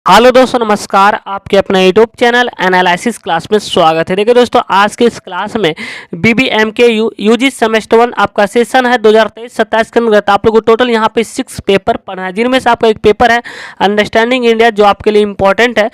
Hello दोस्तों, नमस्कार। आपके अपने यूट्यूब चैनल एनालिसिस क्लास में स्वागत है। देखिए दोस्तों, आज के इस क्लास में बीबीएमके यूजी सेमेस्टर 1 आपका सेशन है 2023-27 के अंतर्गत आप लोग को टोटल यहाँ पे 6 पेपर पढ़ना है, जिनमें से आपका एक पेपर है अंडरस्टैंडिंग इंडिया, जो आपके लिए इंपॉर्टेंट है।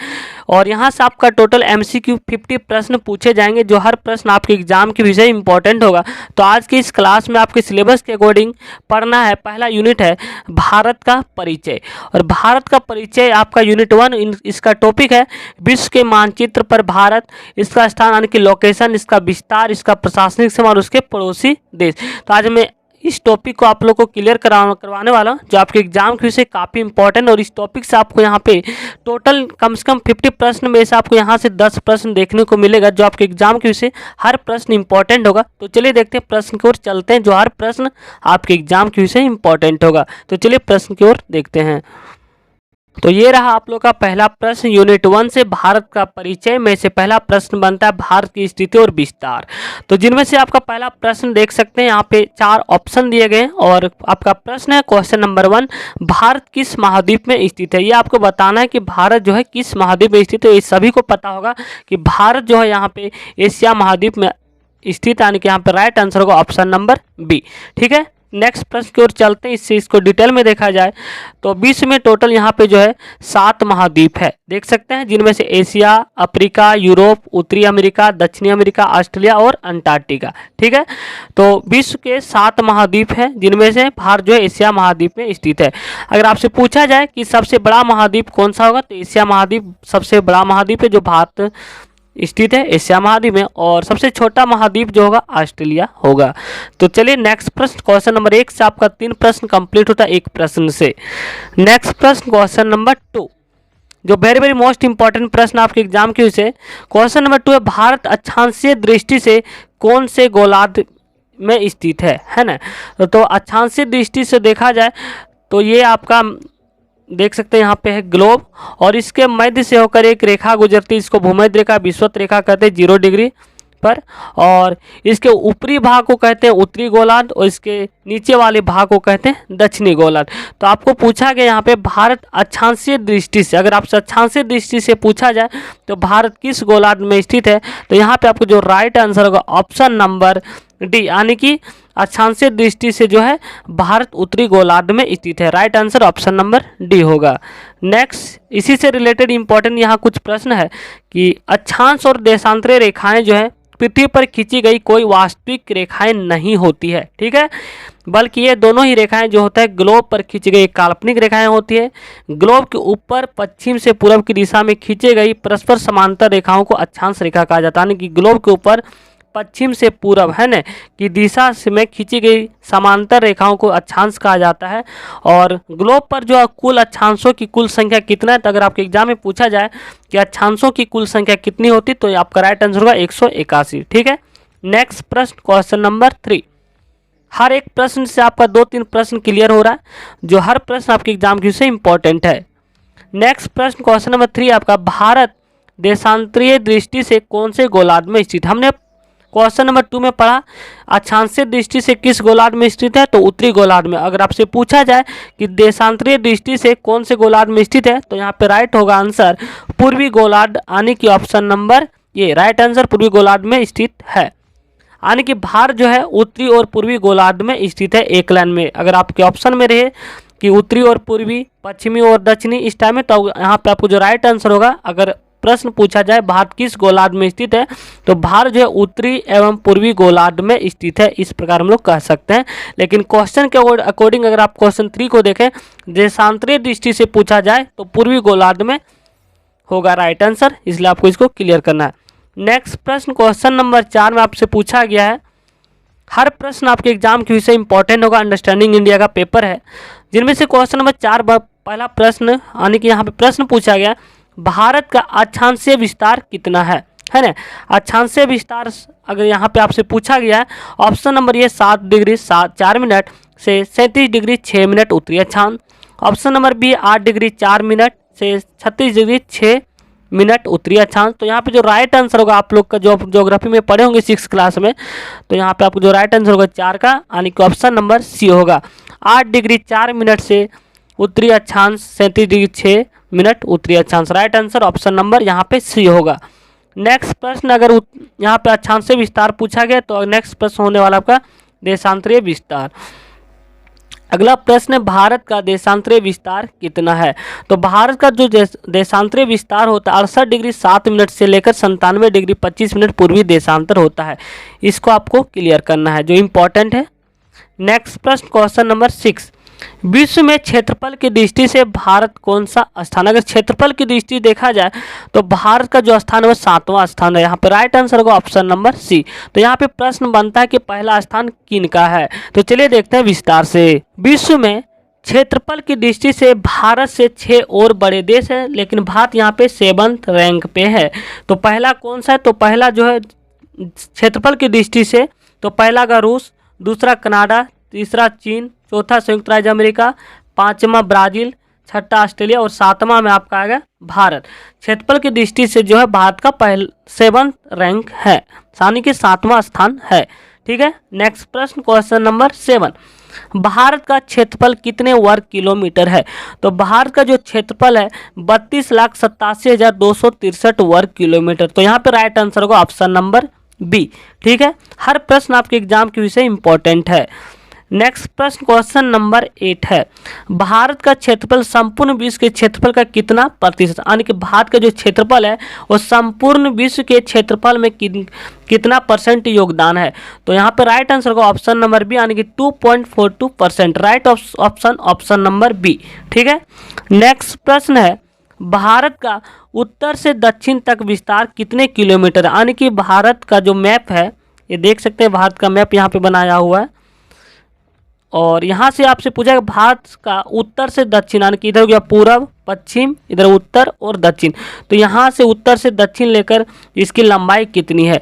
और यहाँ से आपका टोटल एमसीक्यू 50 प्रश्न पूछे जाएंगे, जो हर प्रश्न आपके एग्जाम के विषय इंपॉर्टेंट होगा। तो आज की इस क्लास में आपके सिलेबस के अकॉर्डिंग पढ़ना है। पहला यूनिट है भारत का परिचय, और भारत का परिचय आपका यूनिट 1 इसका टॉपिक है विश्व के मानचित्र पर भारत, इसका स्थान यानी कि लोकेशन, इसका विस्तार, इसका प्रशासनिक सीमा और उसके पड़ोसी देश। तो आज मैं इस टॉपिक को आप लोग को क्लियर करवाने वाला हूं, जो आपके एग्जाम के विषय काफ़ी इंपॉर्टेंट। और इस टॉपिक से आपको यहाँ पे टोटल कम से कम 50 प्रश्न में से आपको यहाँ से 10 प्रश्न देखने को मिलेगा, जो आपके एग्जाम के विषय हर प्रश्न इंपॉर्टेंट होगा। तो चलिए देखते हैं प्रश्न की ओर चलते हैं, जो हर प्रश्न आपके एग्जाम के विषय इंपॉर्टेंट होगा। तो चलिए प्रश्न की ओर देखते हैं। तो ये रहा आप लोग का पहला प्रश्न यूनिट 1 से भारत का परिचय में से पहला प्रश्न बनता है भारत की स्थिति और विस्तार। तो जिनमें से आपका पहला प्रश्न देख सकते हैं, यहाँ पे 4 ऑप्शन दिए गए हैं। और आपका प्रश्न है क्वेश्चन नंबर 1, भारत किस महाद्वीप में स्थित है। ये आपको बताना है कि भारत जो है किस महाद्वीप में स्थित है। ये सभी को पता होगा कि भारत जो है यहाँ पे एशिया महाद्वीप में स्थित, यानी कि यहाँ पे राइट आंसर होगा ऑप्शन नंबर बी। ठीक है, नेक्स्ट प्रश्न की ओर चलते हैं। इससे इसको डिटेल में देखा जाए तो विश्व में टोटल यहाँ पे जो है 7 महाद्वीप है, देख सकते हैं, जिनमें से एशिया, अफ्रीका, यूरोप, उत्तरी अमेरिका, दक्षिणी अमेरिका, ऑस्ट्रेलिया और अंटार्कटिका। ठीक है, तो विश्व के 7 महाद्वीप हैं, जिनमें से भारत जो है एशिया महाद्वीप में स्थित है। अगर आपसे पूछा जाए कि सबसे बड़ा महाद्वीप कौन सा होगा, तो एशिया महाद्वीप सबसे बड़ा महाद्वीप है, जो भारत स्थित है एशिया महाद्वीप में। और सबसे छोटा महाद्वीप जो होगा ऑस्ट्रेलिया होगा। तो चलिए नेक्स्ट प्रश्न, क्वेश्चन नंबर 1 से आपका 3 प्रश्न कंप्लीट होता है एक प्रश्न से। नेक्स्ट प्रश्न क्वेश्चन नंबर 2, जो वेरी वेरी मोस्ट इंपॉर्टेंट प्रश्न आपके एग्जाम के विषय। क्वेश्चन नंबर 2 है भारत अक्षांशीय दृष्टि से कौन से गोलार्ध में स्थित है ना। तो अक्षांशीय दृष्टि से देखा जाए तो ये आपका देख सकते हैं यहाँ पे है ग्लोब, और इसके मध्य से होकर एक रेखा गुजरती है, इसको भूमध्य रेखा, विषुवत रेखा कहते हैं 0 डिग्री पर। और इसके ऊपरी भाग को कहते हैं उत्तरी गोलार्ध, और इसके नीचे वाले भाग को कहते हैं दक्षिणी गोलार्ध। तो आपको पूछा गया यहाँ पे भारत अक्षांशीय दृष्टि से, अगर आपसे अक्षांशीय दृष्टि से पूछा जाए तो भारत किस गोलार्ध में स्थित है, तो यहाँ पे आपको जो राइट आंसर होगा ऑप्शन नंबर डी, यानी कि अक्षांशीय दृष्टि से जो है भारत उत्तरी गोलार्ध में स्थित है। Right answer option number D होगा। नेक्स्ट, इसी से रिलेटेड इंपॉर्टेंट यहाँ कुछ प्रश्न है कि अक्षांश और देशांतरीय रेखाएं जो है पृथ्वी पर खींची गई कोई वास्तविक रेखाएं नहीं होती है। ठीक है, बल्कि ये दोनों ही रेखाएं जो होता है ग्लोब पर खींची गई काल्पनिक रेखाएं होती है। ग्लोब के ऊपर पश्चिम से पूर्व की दिशा में खींची गई परस्पर समांतर रेखाओं को अक्षांश रेखा कहा जाता है, यानी कि ग्लोब के ऊपर पश्चिम से पूर्व है ना की दिशा से में खींची गई समांतर रेखाओं को अक्षांश कहा जाता है। और ग्लोब पर जो कुल अक्षांशों की कुल संख्या कितना है, तो अगर आपके एग्जाम में पूछा जाए कि अक्षांशों की कुल संख्या कितनी होती, तो आपका राइट आंसर होगा 181। ठीक है, नेक्स्ट प्रश्न क्वेश्चन नंबर 3। हर एक प्रश्न से आपका 2-3 प्रश्न क्लियर हो रहा है, जो हर प्रश्न आपके एग्जाम के से इंपॉर्टेंट है। नेक्स्ट प्रश्न क्वेश्चन नंबर 3 आपका भारत देशांतरीय दृष्टि से कौन से गोलार्ध में स्थित। हमने क्वेश्चन नंबर 2 में पढ़ा अक्षांशीय दृष्टि से किस गोलार्ध में स्थित है, तो उत्तरी गोलार्ध में। अगर आपसे पूछा जाए कि देशांतरीय दृष्टि से कौन से गोलार्ध में स्थित है, तो यहाँ पे राइट होगा आंसर पूर्वी गोलार्ध, यानी कि ऑप्शन नंबर ये राइट आंसर पूर्वी गोलार्ध में स्थित है। यानी कि भारत जो है उत्तरी और पूर्वी गोलार्ध में स्थित है एक लाइन में। अगर आपके ऑप्शन में रहे कि उत्तरी और पूर्वी, पश्चिमी और दक्षिणी इस टाइम में, तो यहाँ पे आपको जो राइट आंसर होगा, अगर प्रश्न पूछा जाए भारत किस गोलार्ध में स्थित है, तो भारत जो है उत्तरी एवं पूर्वी गोलार्ध में स्थित है, इस प्रकार हम लोग कह सकते हैं। लेकिन क्वेश्चन के अकॉर्डिंग अगर आप क्वेश्चन 3 को देखें, देशांतरीय दृष्टि से पूछा जाए तो पूर्वी गोलार्ध में होगा राइट आंसर, इसलिए आपको इसको क्लियर करना है। नेक्स्ट प्रश्न क्वेश्चन नंबर 4 में आपसे पूछा गया है, हर प्रश्न आपके एग्जाम के विषय इंपॉर्टेंट होगा, अंडरस्टैंडिंग इंडिया का पेपर है, जिनमें से क्वेश्चन नंबर 4 पहला प्रश्न, यानी कि यहाँ पे प्रश्न पूछा गया भारत का अक्षांशीय विस्तार कितना है ना। अक्षांशीय विस्तार अगर यहाँ पे आपसे पूछा गया है, ऑप्शन नंबर ये 7 डिग्री 4 मिनट से 37 डिग्री 6 मिनट उत्तरी अक्षांश। Option number B 8 degree 4 minute से 36 डिग्री 6 मिनट उत्तरी अक्षांश। तो यहाँ पे जो राइट आंसर होगा, आप लोग का जो ज्योग्राफी में पढ़े होंगे 6 क्लास में, तो यहाँ पे आपको जो राइट आंसर होगा 4 का, यानी कि ऑप्शन नंबर सी होगा। 8 डिग्री 4 मिनट से उत्तरी अक्षांश 37 डिग्री 6 मिनट उत्तरी अक्षांश। राइट आंसर ऑप्शन नंबर यहाँ पे सी होगा। नेक्स्ट प्रश्न, अगर यहाँ पे अक्षांश विस्तार पूछा गया तो नेक्स्ट प्रश्न होने वाला आपका देशांतरीय विस्तार। अगला प्रश्न है, भारत का देशांतरीय विस्तार कितना है? तो भारत का जो देशांतरीय विस्तार होता है 68 डिग्री 7 मिनट से लेकर 97 डिग्री 25 मिनट पूर्वी देशांतर होता है। इसको आपको क्लियर करना है, जो इम्पोर्टेंट है। नेक्स्ट प्रश्न, क्वेश्चन नंबर 6, विश्व में क्षेत्रफल की दृष्टि से भारत कौन सा स्थान? अगर क्षेत्रफल की दृष्टि देखा जाए तो भारत का जो स्थान है वो 7वां स्थान है। यहाँ पे राइट आंसर होगा ऑप्शन नंबर सी। तो यहाँ पे प्रश्न बनता है कि पहला स्थान किन का है? तो चलिए देखते हैं विस्तार से। विश्व में क्षेत्रफल की दृष्टि से भारत से 6 और बड़े देश हैं, लेकिन भारत यहाँ पे 7th रैंक पे है। तो पहला कौन सा है? तो पहला जो है क्षेत्रफल की दृष्टि से, तो पहला का रूस, दूसरा कनाडा, तीसरा चीन, चौथा संयुक्त राज्य अमेरिका, 5वां ब्राज़ील, 6ठा ऑस्ट्रेलिया और 7वां में आपका आएगा भारत। क्षेत्रफल की दृष्टि से जो है भारत का 7th रैंक है, यानी कि 7वां स्थान है। ठीक है। नेक्स्ट प्रश्न, क्वेश्चन नंबर 7, भारत का क्षेत्रफल कितने वर्ग किलोमीटर है? तो भारत का जो क्षेत्रफल है 32,87,263 वर्ग किलोमीटर। तो यहाँ पे राइट आंसर होगा ऑप्शन नंबर बी। ठीक है। हर प्रश्न आपके एग्जाम के विषय इंपॉर्टेंट है। नेक्स्ट प्रश्न, क्वेश्चन नंबर 8 है, भारत का क्षेत्रफल संपूर्ण विश्व के क्षेत्रफल का कितना प्रतिशत? यानी कि भारत का जो क्षेत्रफल है वो संपूर्ण विश्व के क्षेत्रफल में कितना % योगदान है? तो यहाँ पे राइट आंसर होगा ऑप्शन नंबर बी, यानी कि 2.42%। Right option number B. ठीक है। नेक्स्ट प्रश्न है, भारत का उत्तर से दक्षिण तक विस्तार कितने किलोमीटर? यानी कि भारत का जो मैप है, ये देख सकते हैं भारत का मैप यहाँ पे बनाया हुआ है, और यहाँ से आपसे पूछा है भारत का उत्तर से दक्षिण, यानी कि इधर हो गया पूर्व, पश्चिम, इधर उत्तर और दक्षिण। तो यहाँ से उत्तर से दक्षिण लेकर इसकी लंबाई कितनी है?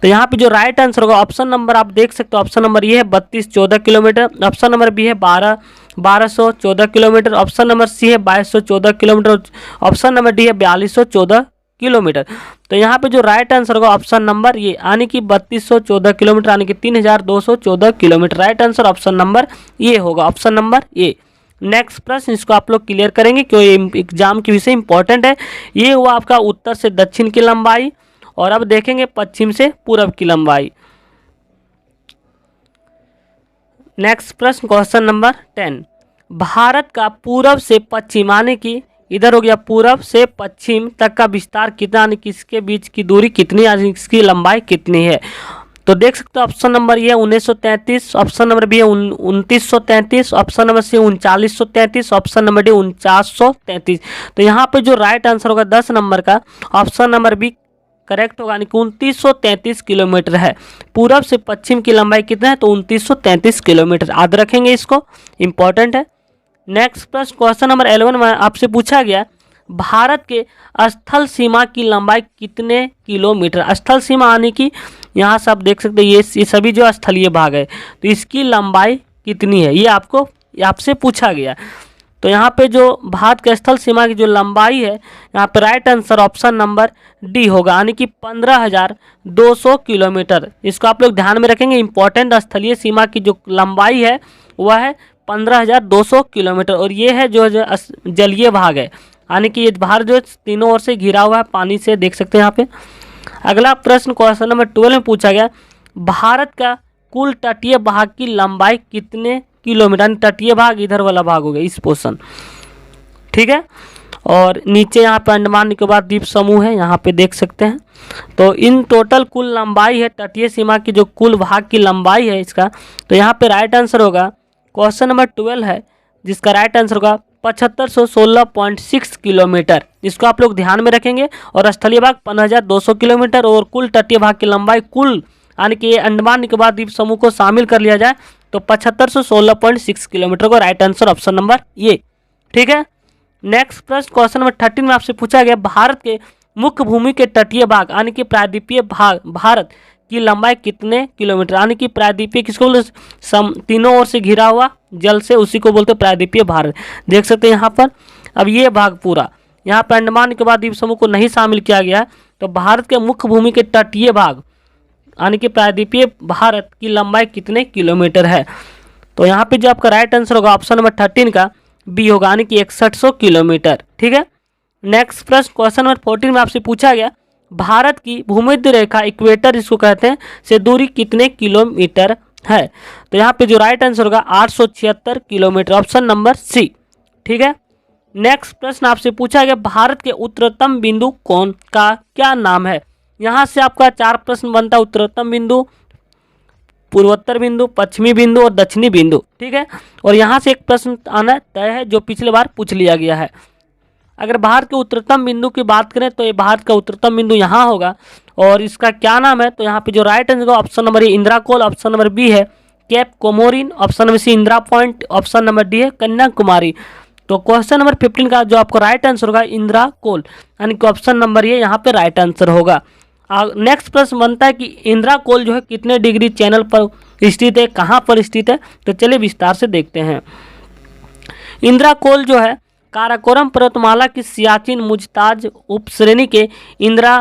तो यहाँ पे जो राइट आंसर होगा ऑप्शन नंबर आप देख सकते हो, ऑप्शन नंबर ये है 3214 किलोमीटर, ऑप्शन नंबर बी है 1214 किलोमीटर, ऑप्शन नंबर सी है 2214 किलोमीटर, ऑप्शन नंबर डी है 4214 किलोमीटर। तो यहाँ पे जो राइट आंसर होगा ऑप्शन नंबर ये, यानी कि 3214 किलोमीटर, यानी कि 3214 kilometre. Right answer option number ये होगा, ऑप्शन नंबर ए। नेक्स्ट प्रश्न, इसको आप लोग क्लियर करेंगे क्योंकि ये एग्जाम के विषय इंपॉर्टेंट है। ये हुआ आपका उत्तर से दक्षिण की लंबाई, और अब देखेंगे पश्चिम से पूर्व की लंबाई। नेक्स्ट प्रश्न, क्वेश्चन नंबर 10, भारत का पूर्व से पश्चिम, यानी कि इधर हो गया पूर्व से पश्चिम तक का विस्तार कितना, यानी कि इसके बीच की दूरी कितनी, यानी इसकी लंबाई कितनी है? तो देख सकते हो ऑप्शन नंबर ये 1933, ऑप्शन नंबर बी है 2933, option number C 3933, option number D 4933। तो यहाँ पे जो राइट आंसर होगा 10 नंबर का ऑप्शन नंबर बी करेक्ट होगा, यानी कि 2933 किलोमीटर है। पूर्व से पश्चिम की लंबाई कितना है? तो 2933 किलोमीटर। याद रखेंगे, इसको इंपॉर्टेंट है। नेक्स्ट प्रश्न, क्वेश्चन नंबर 11 में आपसे पूछा गया भारत के स्थल सीमा की लंबाई कितने किलोमीटर? स्थल सीमा यानी कि यहाँ से आप देख सकते हैं ये सभी जो स्थलीय भाग है, तो इसकी लंबाई कितनी है, ये आपसे पूछा गया। तो यहाँ पे जो भारत के स्थल सीमा की जो लंबाई है, यहाँ पे right answer option number D होगा, यानी कि 15,200 किलोमीटर। इसको आप लोग ध्यान में रखेंगे। इंपॉर्टेंट स्थलीय सीमा की जो लंबाई है वह है 15,200 किलोमीटर, और ये है जो जलीय भाग है, यानी कि ये भारत जो तीनों ओर से घिरा हुआ है पानी से, देख सकते हैं यहाँ पे। अगला प्रश्न क्वेश्चन नंबर 12 में पूछा गया भारत का कुल तटीय भाग की लंबाई कितने किलोमीटर? तटीय भाग इधर वाला भाग हो गया, इस पोर्शन। ठीक है। और नीचे यहाँ पे अंडमान निकोबार द्वीप समूह है, यहाँ पे देख सकते हैं। तो इन टोटल कुल लंबाई है तटीय सीमा की, जो कुल भाग की लंबाई है इसका, तो यहाँ पे राइट आंसर होगा क्वेश्चन नंबर 12 है, जिसका राइट आंसर होगा 7516.6 किलोमीटर। इसको आप लोग ध्यान में रखेंगे। और स्थलीय भाग 15,200 किलोमीटर, और कुल तटीय भाग की लंबाई कुल, यानी कि अंडमान निकोबार द्वीप समूह को शामिल कर लिया जाए तो 7516.6 किलोमीटर को राइट आंसर ऑप्शन नंबर ये। ठीक है। नेक्स्ट प्रश्न क्वेश्चन नंबर 13 में आपसे पूछा गया भारत के मुख्य भूमि के तटीय भाग, यानी कि प्रायद्वीपीय भाग भारत की लंबाई कितने किलोमीटर? यानी कि प्रायद्वीपीय किसको बोलते? तीनों ओर से घिरा हुआ जल से, उसी को बोलते प्रायद्वीपीय भारत। देख सकते हैं यहाँ पर। अब ये भाग पूरा, यहाँ पर अंडमान निकोबार द्वीप समूह को नहीं शामिल किया गया है। तो भारत के मुख्य भूमि के तटीय भाग, यानी कि प्रायद्वीपीय भारत की लंबाई कितने किलोमीटर है? तो यहाँ पे जो आपका राइट आंसर होगा ऑप्शन नंबर 13 का बी होगा, यानी कि 6100 किलोमीटर। ठीक है। नेक्स्ट प्रश्न क्वेश्चन नंबर 14 में आपसे पूछा गया भारत की भूमध्य रेखा इक्वेटर इसको कहते हैं से दूरी कितने किलोमीटर है। तो यहाँ पे जो राइट आंसर होगा 876 किलोमीटर, ऑप्शन नंबर सी। ठीक है। नेक्स्ट प्रश्न आपसे पूछा गया भारत के उत्तरतम बिंदु कौन का क्या नाम है। यहाँ से आपका 4 प्रश्न बनता है, उत्तरतम बिंदु, पूर्वोत्तर बिंदु, पश्चिमी बिंदु और दक्षिणी बिंदु। ठीक है। और यहाँ से एक प्रश्न आना तय है जो पिछले बार पूछ लिया गया है। अगर भारत के उत्तरतम बिंदु की बात करें तो ये भारत का उत्तरतम बिंदु यहाँ होगा और इसका क्या नाम है। तो यहाँ पे जो राइट आंसर होगा option number A Indira col, option number B है Cape Comorin, option number C Indira point, option number D है कन्याकुमारी। तो क्वेश्चन नंबर 15 का जो आपको राइट आंसर होगा इंदिरा कोल, यानी कि ऑप्शन नंबर ये यहाँ पे राइट आंसर होगा। नेक्स्ट प्रश्न बनता है कि इंदिरा कोल जो है कितने डिग्री चैनल पर स्थित है, कहाँ पर स्थित है। तो चलिए विस्तार से देखते हैं। इंदिरा कोल जो है काराकोरम पर्वतमाला की सियाचिन मुजताज उपश्रेणी के इंदिरा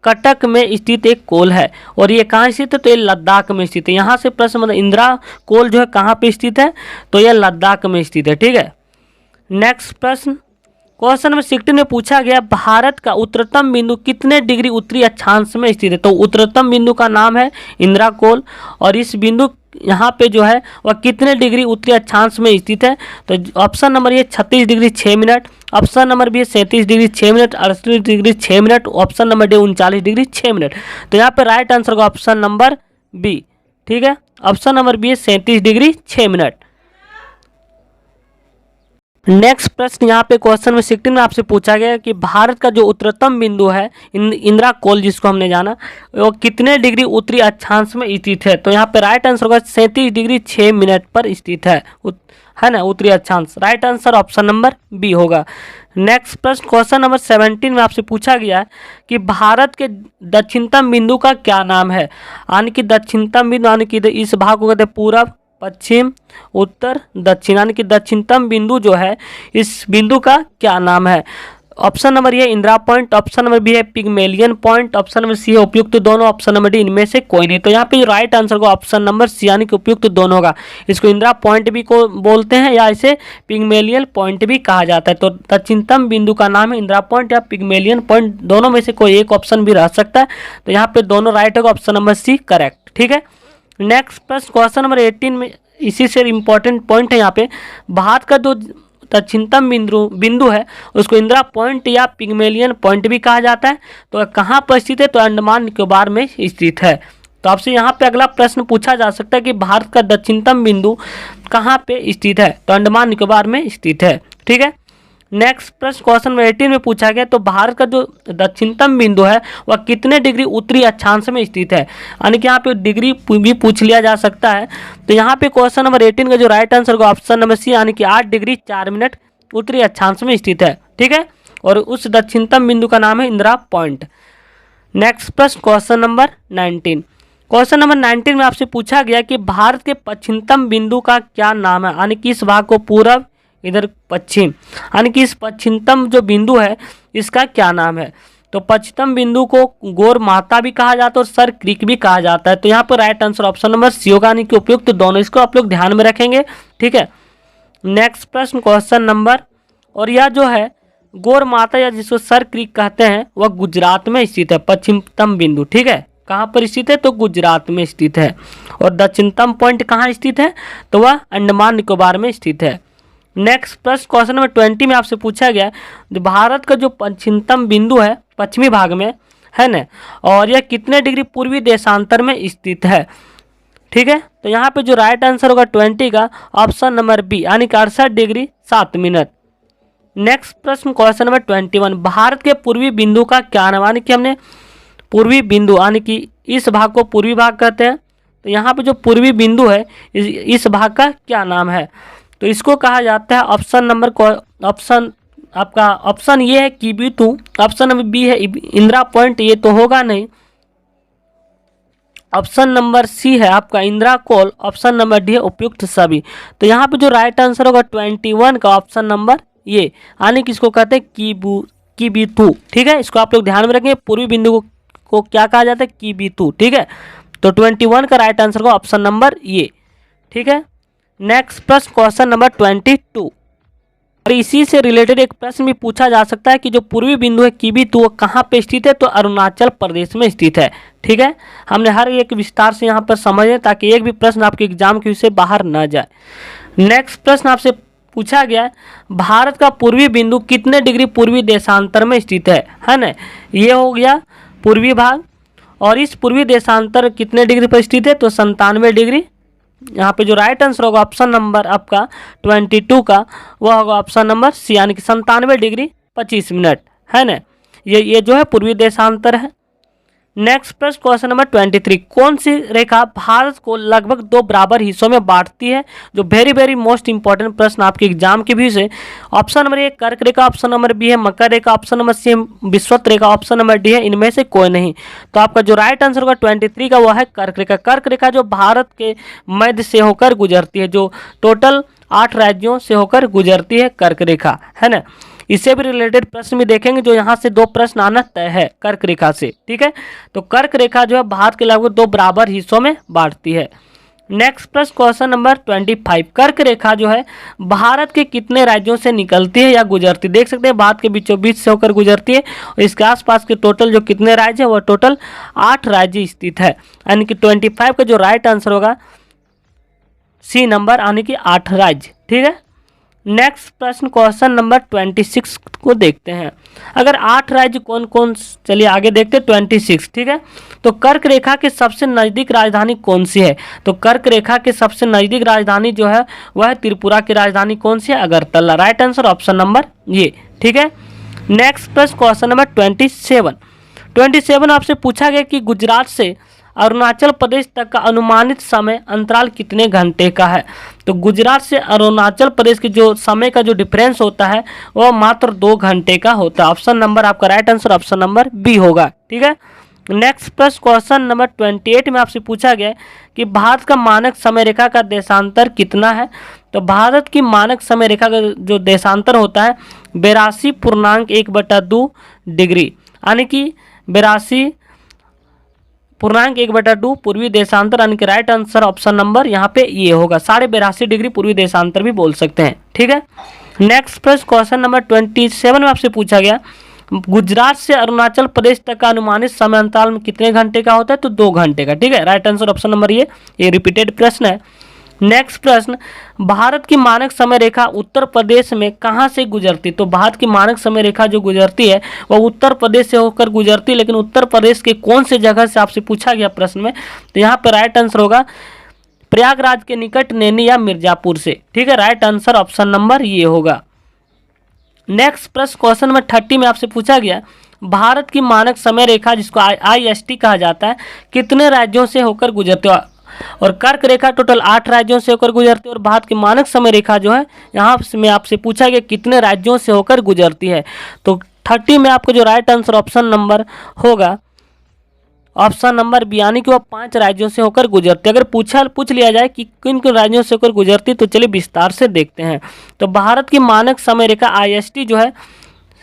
कटक में स्थित एक कोल है और ये कहाँ स्थित है। तो ये लद्दाख में स्थित है। यहाँ से प्रश्न मतलब इंदिरा कोल जो है कहाँ पे स्थित है। तो ये लद्दाख में स्थित है। ठीक है। नेक्स्ट प्रश्न क्वेश्चन नंबर 16 में पूछा गया भारत का उत्तरतम बिंदु कितने डिग्री उत्तरी अक्षांश में स्थित है। तो उत्तरतम बिंदु का नाम है इंदिरा कोल और इस बिंदु यहाँ पे जो है वह कितने डिग्री उत्तरी अक्षांश में स्थित है। तो ऑप्शन नंबर ये 36 degree 6 minute, option number B 37 degree 6 minute, 38 degree 6 minute, option number D 39 degree 6 minute. तो यहाँ पे राइट आंसर होगा ऑप्शन नंबर बी। ठीक है। Option number B 37 degree 6 minute. Next प्रश्न यहाँ पे क्वेश्चन में 16 में आपसे पूछा गया कि भारत का जो उत्तरतम बिंदु है इंदिरा कोल जिसको हमने जाना वो कितने डिग्री उत्तरी अक्षांश में स्थित है। तो यहाँ पे राइट आंसर होगा 37 डिग्री 6 मिनट पर स्थित है ना उत्तरी अक्षांश। Right answer option number B होगा। नेक्स्ट प्रश्न क्वेश्चन नंबर 17 में आपसे पूछा गया है कि भारत के दक्षिणतम बिंदु का क्या नाम है। यानी कि दक्षिणतम बिंदु यानी कि इस भाग को कहते हैं पूरब, पश्चिम, उत्तर, दक्षिण, यानी कि दक्षिणतम बिंदु जो है इस बिंदु का क्या नाम है। Option number A Indira point, option number B है Pygmalion point, option number C है उपयुक्त दोनों, ऑप्शन नंबर डी इनमें से कोई नहीं। तो यहाँ पे जो राइट आंसर होगा ऑप्शन नंबर सी यानी कि उपयुक्त दोनों होगा। इसको इंदिरा पॉइंट भी को बोलते हैं या इसे पिग्मेलियन पॉइंट भी कहा जाता है। तो दक्षिणतम बिंदु का नाम है इंदिरा पॉइंट या पिग्मेलियन पॉइंट, दोनों में से कोई एक ऑप्शन भी रह सकता है। तो यहाँ पे दोनों राइट होगा, ऑप्शन नंबर सी करेक्ट। ठीक है। नेक्स्ट प्रश्न क्वेश्चन नंबर 18 में इसी से इम्पोर्टेंट पॉइंट है यहाँ पे भारत का जो दक्षिणतम बिंदु है उसको इंदिरा पॉइंट या पिग्मेलियन पॉइंट भी कहा जाता है। तो कहाँ पर स्थित है। तो अंडमान निकोबार में स्थित है। तो आपसे यहाँ पे अगला प्रश्न पूछा जा सकता है कि भारत का दक्षिणतम बिंदु कहाँ पे स्थित है। तो अंडमान निकोबार में स्थित है। ठीक है। नेक्स्ट प्रश्न क्वेश्चन नंबर 18 में पूछा गया तो भारत का जो दक्षिणतम बिंदु है वह कितने डिग्री उत्तरी अक्षांश में स्थित है। यानी कि यहाँ पे डिग्री भी पूछ लिया जा सकता है। तो यहाँ पे क्वेश्चन नंबर 18 का जो राइट आंसर होगा ऑप्शन नंबर सी यानी कि 8 डिग्री 4 मिनट उत्तरी अक्षांश में स्थित है। ठीक है। और उस दक्षिणतम बिंदु का नाम है इंदिरा पॉइंट। नेक्स्ट प्रश्न क्वेश्चन नंबर 19। क्वेश्चन नंबर 19 में आपसे पूछा गया कि भारत के पश्चिमतम बिंदु का क्या नाम है। यानी कि इस भाग को पूरब इधर पश्चिम, यानी कि इस पश्चिमतम जो बिंदु है इसका क्या नाम है। तो पश्चिमतम बिंदु को गोर माता भी कहा जाता है और सर क्रीक भी कहा जाता है। तो यहाँ पर right answer option number C होगा, यानी कि उपयुक्त दोनों। इसको आप लोग ध्यान में रखेंगे। ठीक है। नेक्स्ट प्रश्न क्वेश्चन नंबर, और यह जो है गोर माता या जिसको सर क्रीक कहते हैं वह गुजरात में स्थित है पश्चिमतम बिंदु। ठीक है। कहाँ पर स्थित है। तो गुजरात में स्थित है। और दक्षिणतम पॉइंट कहाँ स्थित है। तो वह अंडमान निकोबार में स्थित है। नेक्स्ट प्रश्न क्वेश्चन नंबर 20 में आपसे पूछा गया जो भारत का जो पश्चिमतम बिंदु है पश्चिमी भाग में है ना और यह कितने डिग्री पूर्वी देशांतर में स्थित है। ठीक है। तो यहाँ पे जो राइट आंसर होगा 20 का ऑप्शन नंबर बी यानी कि 68 डिग्री 7 मिनट। नेक्स्ट प्रश्न क्वेश्चन नंबर 21 भारत के पूर्वी बिंदु का क्या नाम। यानी कि हमने पूर्वी बिंदु यानी कि इस भाग को पूर्वी भाग कहते हैं। तो यहाँ पे जो पूर्वी बिंदु है इस भाग का क्या नाम है। तो इसको कहा जाता है ऑप्शन आपका ऑप्शन ये है किबिथू, ऑप्शन नंबर बी है इंदिरा पॉइंट, ये तो होगा नहीं। ऑप्शन नंबर सी है आपका Indira col, option number D है उपयुक्त सभी। तो यहाँ पे जो राइट आंसर होगा 21 का ऑप्शन नंबर ये यानी कि इसको कहते हैं किबिथू। ठीक है। इसको आप लोग ध्यान में रखेंगे। पूर्वी बिंदु को क्या कहा जाता है किबिथू। ठीक है। तो 21 का राइट आंसर होगा ऑप्शन नंबर ये। ठीक है। नेक्स्ट प्रश्न क्वेश्चन नंबर 22। और इसी से रिलेटेड एक प्रश्न भी पूछा जा सकता है कि जो पूर्वी बिंदु है किबी तो वो कहाँ पे स्थित है, तो अरुणाचल प्रदेश में स्थित है। ठीक है, हमने हर एक विस्तार से यहाँ पर समझे ताकि एक भी प्रश्न आपके एग्जाम के से बाहर ना जाए। नेक्स्ट प्रश्न आपसे पूछा गया है, भारत का पूर्वी बिंदु कितने डिग्री पूर्वी देशांतर में स्थित है ना। ये हो गया पूर्वी भाग, और इस पूर्वी देशांतर कितने डिग्री पर स्थित है, तो 97 डिग्री। यहाँ पे जो राइट आंसर होगा ऑप्शन नंबर आपका 22 का, वह होगा ऑप्शन नंबर सी, यानी कि 97 डिग्री 25 मिनट, है ना। ये जो है पूर्वी देशांतर है। नेक्स्ट प्रश्न क्वेश्चन नंबर 23, कौन सी रेखा भारत को लगभग 2 बराबर हिस्सों में बांटती है। जो वेरी मोस्ट इंपॉर्टेंट प्रश्न आपके एग्जाम के व्यू से। ऑप्शन नंबर ए कर्क रेखा, ऑप्शन नंबर बी है मकर रेखा, ऑप्शन नंबर सी विषुवत रेखा, ऑप्शन नंबर डी है इनमें से कोई नहीं। तो आपका जो राइट आंसर होगा 23 का वह है कर्क रेखा। कर्क रेखा जो भारत के मध्य से होकर गुजरती है, जो टोटल 8 राज्यों से होकर गुजरती है कर्क रेखा, है ना। इससे भी रिलेटेड प्रश्न भी देखेंगे, जो यहाँ से 2 प्रश्न आना तय है कर्क रेखा से। ठीक है, तो कर्क रेखा जो है भारत के लगभग 2 बराबर हिस्सों में बांटती है। नेक्स्ट प्रश्न क्वेश्चन नंबर 25, कर्क रेखा जो है भारत के कितने राज्यों से निकलती है या गुजरती है। देख सकते हैं भारत के बीचों बीच से होकर गुजरती है, और इसके आसपास के टोटल जो कितने राज्य है वह टोटल 8 राज्य स्थित है, यानी कि 25 का जो राइट आंसर होगा सी नंबर, यानी कि 8 राज्य। ठीक है, नेक्स्ट प्रश्न क्वेश्चन नंबर 26 को देखते हैं। अगर 8 राज्य कौन कौन, चलिए आगे देखते हैं 26। ठीक है, तो कर्क रेखा के सबसे नज़दीक राजधानी कौन सी है, तो कर्क रेखा के सबसे नज़दीक राजधानी जो है वह है त्रिपुरा की राजधानी कौन सी है, Agartala. Right answer option number ये। ठीक है, नेक्स्ट प्रश्न क्वेश्चन नंबर 27 आपसे पूछा गया कि गुजरात से अरुणाचल प्रदेश तक का अनुमानित समय अंतराल कितने घंटे का है। तो गुजरात से अरुणाचल प्रदेश की जो समय का जो डिफरेंस होता है वह मात्र 2 घंटे का होता है। ऑप्शन नंबर आपका right answer option number B होगा। ठीक है, नेक्स्ट प्रश्न क्वेश्चन नंबर 28 में आपसे पूछा गया कि भारत का मानक समय रेखा का देशांतर कितना है। तो भारत की मानक समय रेखा का जो देशांतर होता है 82.1/2 डिग्री, यानी कि 82.1/2 पूर्वी देशांतर, यानी कि राइट आंसर ऑप्शन नंबर यहाँ पे ये होगा 82.5 डिग्री पूर्वी देशांतर भी बोल सकते हैं। ठीक है, नेक्स्ट प्रश्न क्वेश्चन नंबर 27 में आपसे पूछा गया गुजरात से अरुणाचल प्रदेश तक का अनुमानित समय अंतराल में कितने घंटे का होता है, तो 2 घंटे का। ठीक है, राइट आंसर ऑप्शन नंबर ये रिपीटेड प्रश्न है। नेक्स्ट प्रश्न, भारत की मानक समय रेखा उत्तर प्रदेश में कहाँ से गुजरती। तो भारत की मानक समय रेखा जो गुजरती है वह उत्तर प्रदेश से होकर गुजरती है, लेकिन उत्तर प्रदेश के कौन से जगह से आपसे पूछा गया प्रश्न में, तो यहाँ पर राइट आंसर होगा प्रयागराज के निकट नैनी या मिर्जापुर से। ठीक है, राइट आंसर ऑप्शन नंबर ये होगा। नेक्स्ट प्रश्न क्वेश्चन नंबर 30 में आपसे पूछा गया भारत की मानक समय रेखा जिसको IST कहा जाता है कितने राज्यों से होकर गुजरती है, और कर्क रेखा टोटल 8 राज्यों से होकर गुजरती है, और भारत की मानक समय रेखा जो है यहाँ में आपसे पूछा गया कितने राज्यों से होकर गुजरती है। तो 30 में आपको जो राइट आंसर ऑप्शन नंबर होगा ऑप्शन नंबर बी, यानी कि वह 5 राज्यों से होकर गुजरती है। अगर पूछ लिया जाए कि किन किन राज्यों से होकर गुजरती, तो चलिए विस्तार से देखते हैं। तो भारत की मानक समय रेखा IST जो है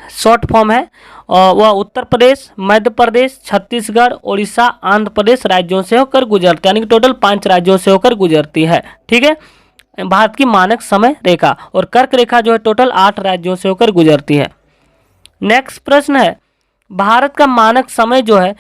शॉर्ट फॉर्म है, और वह उत्तर प्रदेश, मध्य प्रदेश, छत्तीसगढ़, उड़ीसा, आंध्र प्रदेश राज्यों से होकर गुजरती है, यानी कि टोटल 5 राज्यों से होकर गुजरती है। ठीक है, भारत की मानक समय रेखा, और कर्क रेखा जो है टोटल 8 राज्यों से होकर गुजरती है। नेक्स्ट प्रश्न है भारत का मानक समय जो है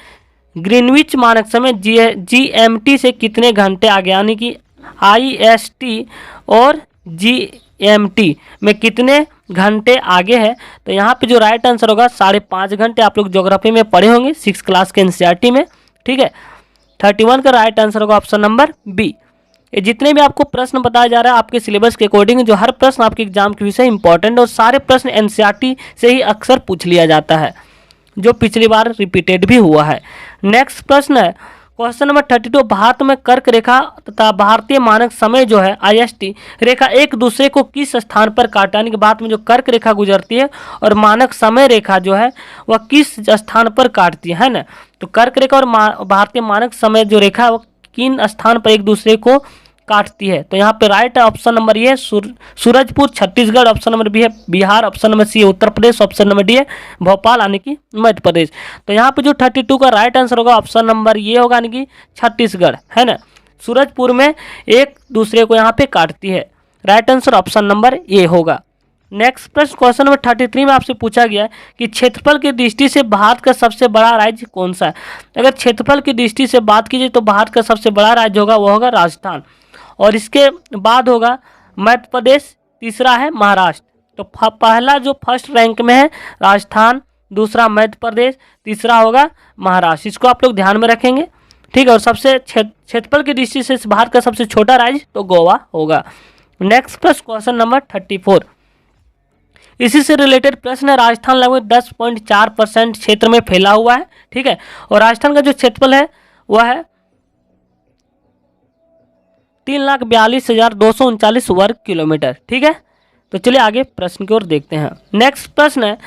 ग्रीनविच मानक समय GMT से कितने घंटे आगे, यानी कि IST और GMT में कितने घंटे आगे है। तो यहाँ पे जो राइट आंसर होगा 5.5 घंटे। आप लोग ज्योग्राफी में पढ़े होंगे 6 क्लास के NCERT में। ठीक है, 31 का राइट आंसर होगा ऑप्शन नंबर बी। ये जितने भी आपको प्रश्न बताया जा रहा है आपके सिलेबस के अकॉर्डिंग, जो हर प्रश्न आपके एग्जाम के विषय इंपॉर्टेंट, और सारे प्रश्न NCERT से ही अक्सर पूछ लिया जाता है, जो पिछली बार रिपीटेड भी हुआ है। नेक्स्ट प्रश्न है क्वेश्चन नंबर 32, भारत में कर्क रेखा तथा भारतीय मानक समय जो है IST रेखा एक दूसरे को किस स्थान पर काटा, यानी कि भारत में जो कर्क रेखा गुजरती है और मानक समय रेखा जो है वह किस स्थान पर काटती है ना। तो कर्क रेखा और भारतीय मानक समय जो रेखा है वो किन स्थान पर एक दूसरे को काटती है। तो यहाँ पे राइट ऑप्शन नंबर ये है Surajpur Chhattisgarh, option number B है बिहार, ऑप्शन नंबर सी है Uttar Pradesh, option number D है भोपाल यानी कि मध्य प्रदेश। तो यहाँ पे जो 32 का राइट आंसर होगा ऑप्शन नंबर ये होगा, यानी कि छत्तीसगढ़, है ना। सूरजपुर में एक दूसरे को यहाँ पे काटती है। राइट आंसर ऑप्शन नंबर ए होगा। नेक्स्ट प्रश्न क्वेश्चन नंबर 33 में आपसे पूछा गया है कि क्षेत्रफल की दृष्टि से भारत का सबसे बड़ा राज्य कौन सा है। अगर क्षेत्रफल की दृष्टि से बात कीजिए तो भारत का सबसे बड़ा राज्य होगा वो होगा राजस्थान, और इसके बाद होगा मध्य प्रदेश, तीसरा है महाराष्ट्र। तो पहला जो फर्स्ट रैंक में है राजस्थान, दूसरा मध्य प्रदेश, तीसरा होगा महाराष्ट्र। इसको आप लोग ध्यान में रखेंगे, ठीक है। और सबसे क्षेत्रफल की दृष्टि से भारत का सबसे छोटा राज्य तो गोवा होगा। नेक्स्ट प्रश्न क्वेश्चन नंबर 34, इसी से रिलेटेड प्रश्न है। राजस्थान लगभग 10.4% क्षेत्र में फैला हुआ है, ठीक है। और राजस्थान का जो क्षेत्रफल है वह है 3,42,239 वर्ग किलोमीटर, ठीक है। तो चलिए आगे प्रश्न की ओर देखते हैं। नेक्स्ट प्रश्न है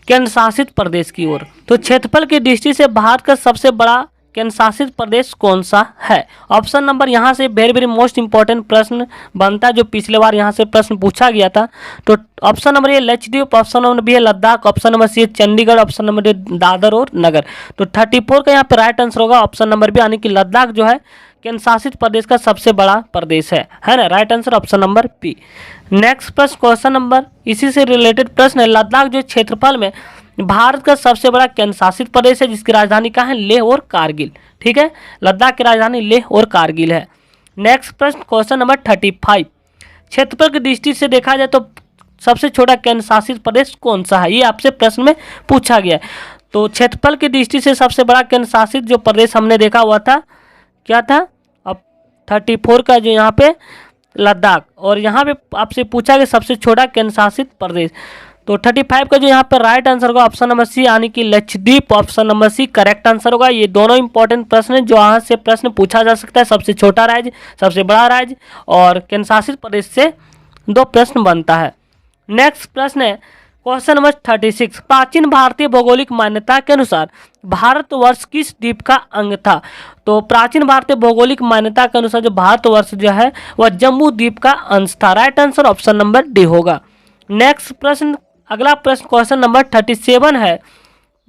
केंद्र शासित प्रदेश की ओर। तो क्षेत्रफल की दृष्टि से भारत का सबसे बड़ा केंद्र शासित प्रदेश कौन सा है। ऑप्शन नंबर यहाँ से वेरी वेरी मोस्ट इंपॉर्टेंट प्रश्न बनता है, जो पिछले बार यहाँ से प्रश्न पूछा गया था। तो option number A Lakshadweep, option number B है लद्दाख, ऑप्शन नंबर सी है Chandigarh, option number D Dadra और नगर। तो 34 का यहाँ पे राइट आंसर होगा ऑप्शन नंबर बी, यानी कि लद्दाख जो है केंद्र शासित प्रदेश का सबसे बड़ा प्रदेश है ना। Right answer option number B. Next प्रश्न क्वेश्चन नंबर इसी से रिलेटेड प्रश्न है। लद्दाख जो क्षेत्रफल में भारत का सबसे बड़ा केंद्र शासित प्रदेश है, जिसकी राजधानी कहाँ है, लेह और कारगिल, ठीक है। लद्दाख की राजधानी लेह और कारगिल है। नेक्स्ट प्रश्न क्वेश्चन नंबर 35, क्षेत्रफल की दृष्टि से देखा जाए तो सबसे छोटा केंद्र शासित प्रदेश कौन सा है, ये आपसे प्रश्न में पूछा गया है। तो क्षेत्रफल की दृष्टि से सबसे बड़ा केंद्र शासित जो प्रदेश हमने देखा हुआ था क्या था, अब 34 का जो यहाँ पे लद्दाख, और यहाँ पे आपसे पूछा गया सबसे छोटा केंद्र शासित प्रदेश। तो 35 का जो यहाँ पर राइट आंसर होगा ऑप्शन नंबर सी, यानी कि Lakshadweep, option number C correct answer होगा। ये दोनों इंपॉर्टेंट प्रश्न हैं जो यहाँ से प्रश्न पूछा जा सकता है। सबसे छोटा राज्य, सबसे बड़ा राज्य और केंद्र शासित प्रदेश से 2 प्रश्न बनता है। नेक्स्ट प्रश्न है क्वेश्चन नंबर 36, प्राचीन भारतीय भौगोलिक मान्यता के अनुसार भारतवर्ष किस द्वीप का अंग था। तो प्राचीन भारतीय भौगोलिक मान्यता के अनुसार जो भारतवर्ष जो है वह जम्बू द्वीप का अंश था। Right answer option number D होगा। नेक्स्ट प्रश्न, अगला प्रश्न क्वेश्चन नंबर 37 है,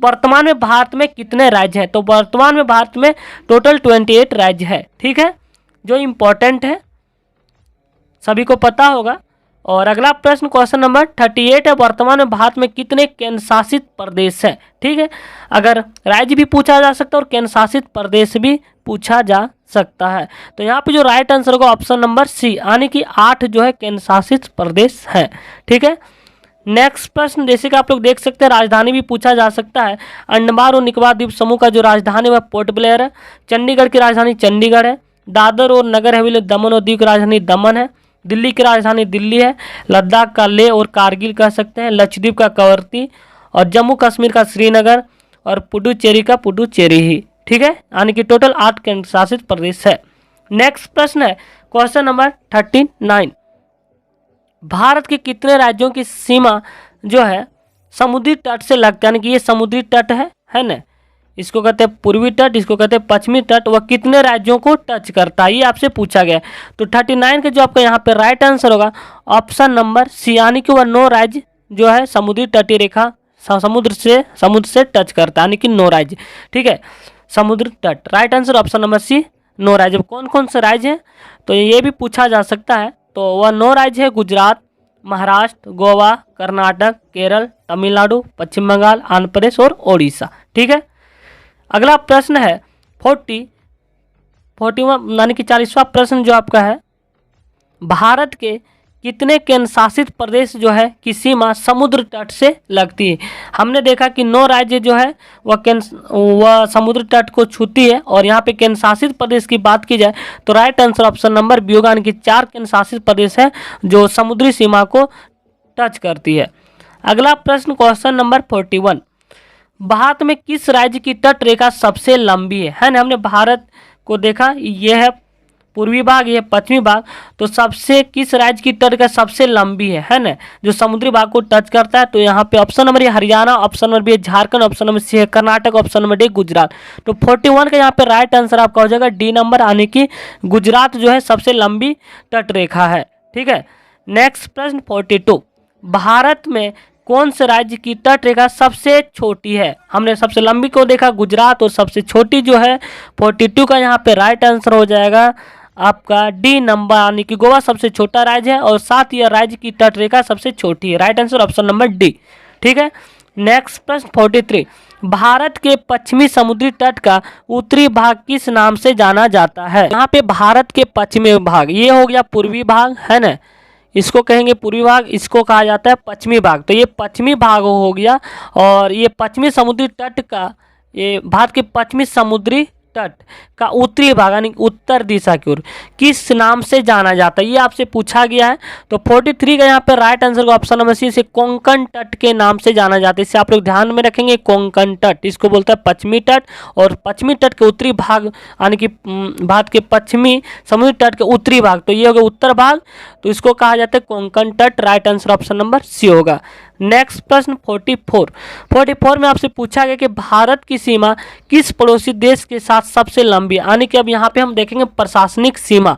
वर्तमान में भारत में कितने राज्य हैं। तो वर्तमान में भारत में टोटल 28 राज्य है, ठीक है, जो इम्पोर्टेंट है, सभी को पता होगा। और अगला प्रश्न क्वेश्चन नंबर 38 है, वर्तमान में भारत में कितने केंद्र शासित प्रदेश हैं, ठीक है। अगर राज्य भी पूछा जा सकता है और केंद्र शासित प्रदेश भी पूछा जा सकता है। तो यहाँ पे जो राइट आंसर होगा ऑप्शन नंबर सी, यानी कि 8 जो है केंद्र शासित प्रदेश है, ठीक है। नेक्स्ट प्रश्न, जैसे कि आप लोग देख सकते हैं राजधानी भी पूछा जा सकता है। अंडमान और निकोबार द्वीप समूह का जो राजधानी वह पोर्ट ब्लेयर है। चंडीगढ़ की राजधानी चंडीगढ़ है। दादर और नगर हवेली दमन और दीव की राजधानी दमन है। दिल्ली की राजधानी दिल्ली है। लद्दाख का लेह और कारगिल कह सकते हैं। लक्षद्वीप का कवरत्ती और जम्मू कश्मीर का श्रीनगर और पुडुचेरी का पुडुचेरी ही, ठीक है, यानी कि टोटल 8 केंद्र शासित प्रदेश है। नेक्स्ट प्रश्न है क्वेश्चन नंबर 39, भारत के कितने राज्यों की सीमा जो है समुद्री तट से लगता है, यानी कि ये समुद्री तट है ना, इसको कहते हैं पूर्वी तट, इसको कहते हैं पश्चिमी तट, वह कितने राज्यों को टच करता है, ये आपसे पूछा गया। तो 39 का जो आपका यहाँ पे राइट आंसर होगा ऑप्शन नंबर सी, यानी कि वह 9 राज्य जो है समुद्री तटीय रेखा समुद्र से टच करता है, यानी कि 9 राज्य, ठीक है, समुद्र तट। Right answer option number C, 9 राज्य। कौन कौन से राज्य हैं तो ये भी पूछा जा सकता है। तो वह 9 राज्य है गुजरात, महाराष्ट्र, गोवा, कर्नाटक, केरल, तमिलनाडु, पश्चिम बंगाल, आंध्र प्रदेश और ओडिशा, ठीक है। अगला प्रश्न है 41 यानी कि 40वां प्रश्न जो आपका है, भारत के कितने केंद्र शासित प्रदेश जो है की सीमा समुद्र तट से लगती है। हमने देखा कि 9 राज्य जो है वह समुद्र तट को छूती है, और यहाँ पे केंद्र शासित प्रदेश की बात की जाए तो right answer option number B होगा, यानी कि 4 केंद्र शासित प्रदेश है जो समुद्री सीमा को टच करती है। अगला प्रश्न क्वेश्चन नंबर 41, भारत में किस राज्य की तट रेखा सबसे लंबी है ना। हमने भारत को देखा, ये है पूर्वी भाग, ये पश्चिमी भाग, तो सबसे किस राज्य की तट रेखा सबसे लंबी है ना, जो समुद्री भाग को टच करता है। तो यहाँ पे option number A Haryana, option number B Jharkhand, option number C है Karnataka, option number D Gujarat. तो 41 का यहाँ पे राइट आंसर आपका हो जाएगा डी नंबर, यानी कि गुजरात जो है सबसे लंबी तट रेखा है, ठीक है। नेक्स्ट प्रश्न 42, भारत में कौन से राज्य की तट रेखा सबसे छोटी है। हमने सबसे लंबी को देखा गुजरात, और सबसे छोटी जो है 42 का यहाँ पे राइट आंसर हो जाएगा आपका डी नंबर यानी कि गोवा सबसे छोटा राज्य है और साथ ही राज्य की तटरेखा सबसे छोटी है। Right answer option number D. ठीक है, नेक्स्ट प्रश्न 43, भारत के पश्चिमी समुद्री तट का उत्तरी भाग किस नाम से जाना जाता है? यहाँ पे भारत के पश्चिमी भाग, ये हो गया पूर्वी भाग है ना, इसको कहेंगे पूर्वी भाग, इसको कहा जाता है पश्चिमी भाग। तो ये पश्चिमी भाग हो गया और ये पश्चिमी समुद्री तट का, ये भारत के पश्चिमी समुद्री तट का उत्तरी भाग यानी उत्तर दिशा की ओर किस नाम से जाना जाता है, ये आपसे पूछा गया है। तो 43 का यहाँ पे राइट आंसर को ऑप्शन नंबर सी से कोंकण तट के नाम से जाना जाता है। इससे आप लोग ध्यान में रखेंगे, कोंकण तट इसको बोलता है पश्चिमी तट, और पश्चिमी तट के उत्तरी भाग यानी कि भारत के पश्चिमी समुद्री तट के उत्तरी भाग, तो ये होगा उत्तर भाग, तो इसको कहा जाता है कोंकण तट। Right answer option number C होगा। नेक्स्ट प्रश्न 44 में आपसे पूछा गया कि भारत की सीमा किस पड़ोसी देश के साथ सबसे लंबी है, यानी कि अब यहाँ पे हम देखेंगे प्रशासनिक सीमा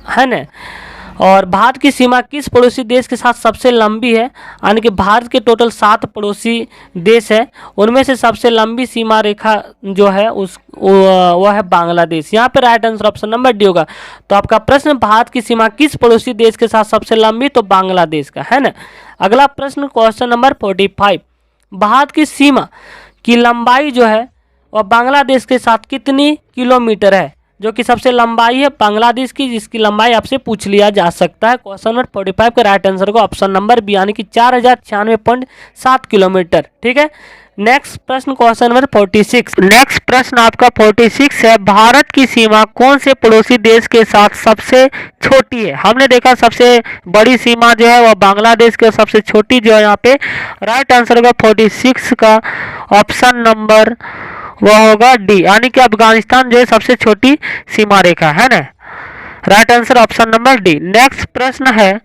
है ना, और भारत की सीमा किस पड़ोसी देश के साथ सबसे लंबी है, यानी कि भारत के टोटल 7 पड़ोसी देश है, उनमें से सबसे लंबी सीमा रेखा जो है वो है बांग्लादेश। यहाँ पे right answer option number D होगा। तो आपका प्रश्न भारत की सीमा किस पड़ोसी देश के साथ सबसे लंबी, तो बांग्लादेश का है ना। अगला प्रश्न क्वेश्चन नंबर 45, भारत की सीमा की लंबाई जो है वह बांग्लादेश के साथ कितनी किलोमीटर है, जो कि सबसे लंबाई है बांग्लादेश की, जिसकी लंबाई आपसे पूछ लिया जा सकता है। क्वेश्चन नंबर 45 का राइट आंसर को ऑप्शन नंबर बी यानी कि 4096.7 किलोमीटर। ठीक है, नेक्स्ट प्रश्न क्वेश्चन नंबर 46, नेक्स्ट प्रश्न आपका 46 है, भारत की सीमा कौन से पड़ोसी देश के साथ सबसे छोटी है? हमने देखा सबसे बड़ी सीमा जो है वह बांग्लादेश की, सबसे छोटी जो है यहाँ पे राइट आंसर होगा 46 का ऑप्शन नंबर वह होगा डी, यानी कि अफगानिस्तान जो है सबसे छोटी सीमा रेखा है ना। Right answer option number D. Next प्रश्न है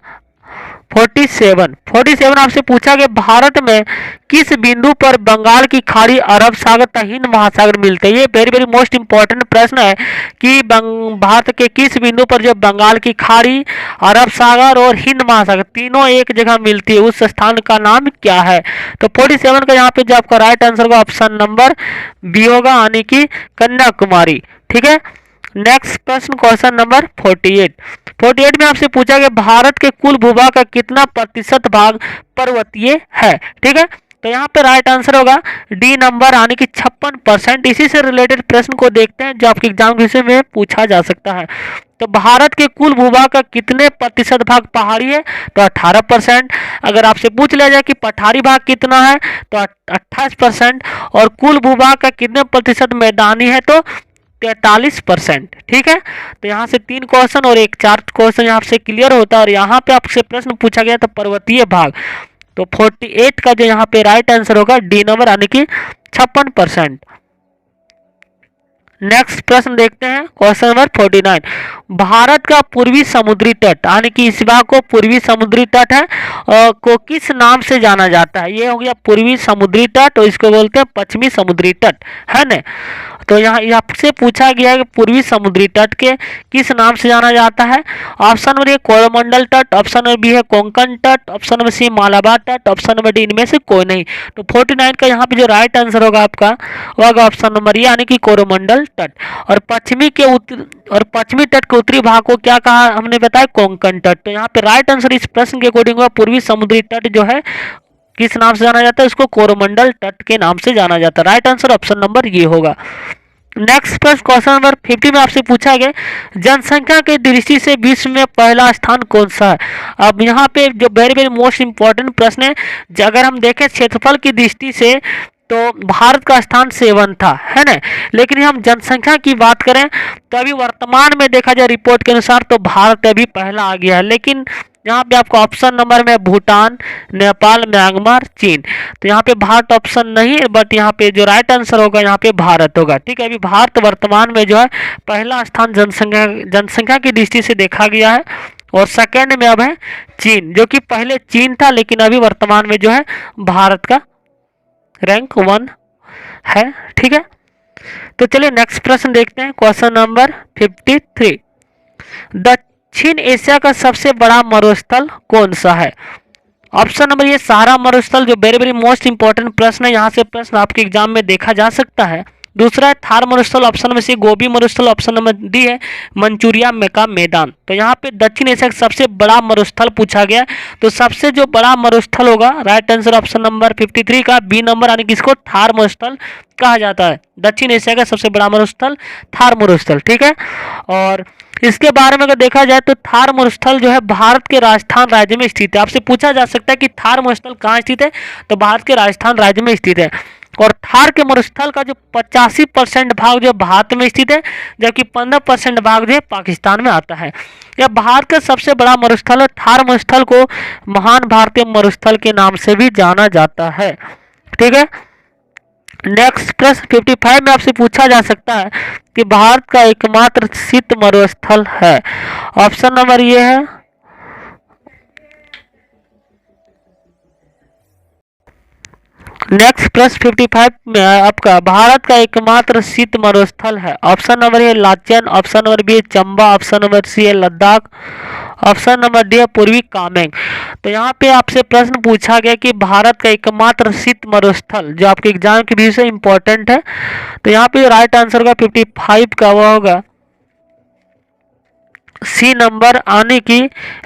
47 आपसे पूछा गया भारत में किस बिंदु पर बंगाल की खाड़ी, अरब सागर तथा हिंद महासागर मिलते हैं? ये वेरी वेरी मोस्ट इंपॉर्टेंट प्रश्न है कि भारत के किस बिंदु पर जो बंगाल की खाड़ी, अरब सागर और हिंद महासागर तीनों एक जगह मिलती है, उस स्थान का नाम क्या है? तो 47 का यहाँ पे जो आपका राइट आंसर का ऑप्शन नंबर बी होगा, यानी कि कन्याकुमारी। ठीक है, नेक्स्ट प्रश्न क्वेश्चन नंबर 48 में आपसे पूछा गया भारत के कुल भूभाग का कितना प्रतिशत भाग पर्वतीय है? ठीक है, तो यहाँ पे राइट आंसर होगा डी नंबर यानी कि 56%। इसी से रिलेटेड प्रश्न को देखते हैं जो आपके एग्जाम के विषय में पूछा जा सकता है। तो भारत के कुल भूभाग का कितने प्रतिशत भाग पहाड़ी है? तो 18%। अगर आपसे पूछ लिया जाए कि पठारी भाग कितना है तो 28%, और कुल भूभाग का कितने प्रतिशत मैदानी है तो 43%। ठीक है, तो यहाँ से 3 क्वेश्चन और एक 4 क्वेश्चन यहाँ से क्लियर होता है, और यहाँ पे आपसे प्रश्न पूछा गया तो पर्वतीय भाग, तो 48 का जो यहाँ पे राइट आंसर होगा डी नंबर यानी कि 56%। नेक्स्ट प्रश्न देखते हैं क्वेश्चन नंबर 49, भारत का पूर्वी समुद्री तट यानी कि इस भाग को पूर्वी समुद्री तट है और को किस नाम से जाना जाता है? ये हो गया पूर्वी समुद्री तट, और इसको बोलते हैं पश्चिमी समुद्री तट है ना। तो यहाँ आपसे पूछा गया है कि पूर्वी समुद्री तट के किस नाम से जाना जाता है? ऑप्शन नंबर ए कोरोमंडल तट, ऑप्शन नंबर बी है कोंकण तट, ऑप्शन नंबर सी मालाबार तट, ऑप्शन नंबर डी इनमें से कोई नहीं। तो 49 का यहाँ पे जो राइट आंसर होगा आपका वो होगा ऑप्शन नंबर ए यानी कि कोरोमंडल तट। और पश्चिमी तट के उत्तरी भाग को क्या कहा हमने बताया? कोंकण तट। तो यहाँ पे राइट आंसर इस प्रश्न के अकॉर्डिंग होगा पूर्वी समुद्री तट जो है किस नाम से जाना जाता है? उसको कोरोमंडल तट के नाम से जाना जाता है। राइट आंसर ऑप्शन नंबर ये होगा। नेक्स्ट प्रश्न क्वेश्चन नंबर 50 में आपसे पूछा गया जनसंख्या के दृष्टि से विश्व में पहला स्थान कौन सा है? अब यहाँ पे जो वेरी वेरी मोस्ट इंपॉर्टेंट प्रश्न है, अगर हम देखें क्षेत्रफल की दृष्टि से तो भारत का स्थान 7 था है ना, लेकिन हम जनसंख्या की बात करें तो अभी वर्तमान में देखा जाए रिपोर्ट के अनुसार तो भारत अभी पहला आ गया है, लेकिन यहाँ पे आपको ऑप्शन नंबर में भूटान, नेपाल, म्यांमार, चीन, तो यहाँ पे भारत ऑप्शन नहीं है, बट यहाँ पे जो राइट आंसर होगा यहाँ पे भारत होगा। ठीक है, अभी भारत वर्तमान में जो है पहला स्थान जनसंख्या की दृष्टि से देखा गया है, और सेकंड में अब है चीन, जो कि पहले चीन था लेकिन अभी वर्तमान में जो है भारत का रैंक 1 है। ठीक है, तो चलिए नेक्स्ट प्रश्न देखते हैं क्वेश्चन नंबर 53, दक्षिण एशिया का सबसे बड़ा मरुस्थल कौन सा है? ऑप्शन नंबर ये सहारा मरुस्थल, जो वेरी वेरी मोस्ट इंपॉर्टेंट प्रश्न है, यहाँ से प्रश्न आपके एग्जाम में देखा जा सकता है। दूसरा है थार मरुस्थल, ऑप्शन नंबर सी गोबी मरुस्थल, ऑप्शन नंबर डी है मंचूरिया में का मैदान। तो यहाँ पे दक्षिण एशिया का सबसे बड़ा मरुस्थल पूछा गया, तो सबसे जो बड़ा मरुस्थल होगा राइट आंसर ऑप्शन नंबर 53 का बी नंबर, यानी कि इसको थार मरुस्थल कहा जाता है। दक्षिण एशिया का सबसे बड़ा मरुस्थल थार मरुस्थल, ठीक है। और इसके बारे में अगर देखा जाए तो थार मरुस्थल जो है भारत के राजस्थान राज्य में स्थित है। आपसे पूछा जा सकता है कि थार मरुस्थल कहाँ स्थित है, तो भारत के राजस्थान राज्य में स्थित है। और थार के मरुस्थल का जो 85% भाग जो भारत में स्थित है, जबकि 15% भाग जो है पाकिस्तान में आता है। यह भारत का सबसे बड़ा मरुस्थल है। थार मरुस्थल को महान भारतीय मरुस्थल के नाम से भी जाना जाता है, ठीक है। नेक्स्ट प्रश्न 55 में आपसे पूछा जा सकता है कि भारत का एकमात्र शीत मरुस्थल है। ऑप्शन नंबर ये है नेक्स्ट प्रश्न 55 में आपका भारत का एकमात्र शीत मरुस्थल है। Option number A Lachen, option number B Chamba, option number C है लद्दाख, ऑप्शन नंबर डी है पूर्वी कामेंग। तो यहाँ पे आपसे प्रश्न पूछा गया कि भारत का एकमात्र शीत मरुस्थल, जो आपके एग्जाम के व्यू से इंपॉर्टेंट है। तो यहाँ पे राइट आंसर का 55 का वो होगा सी नंबर, आने की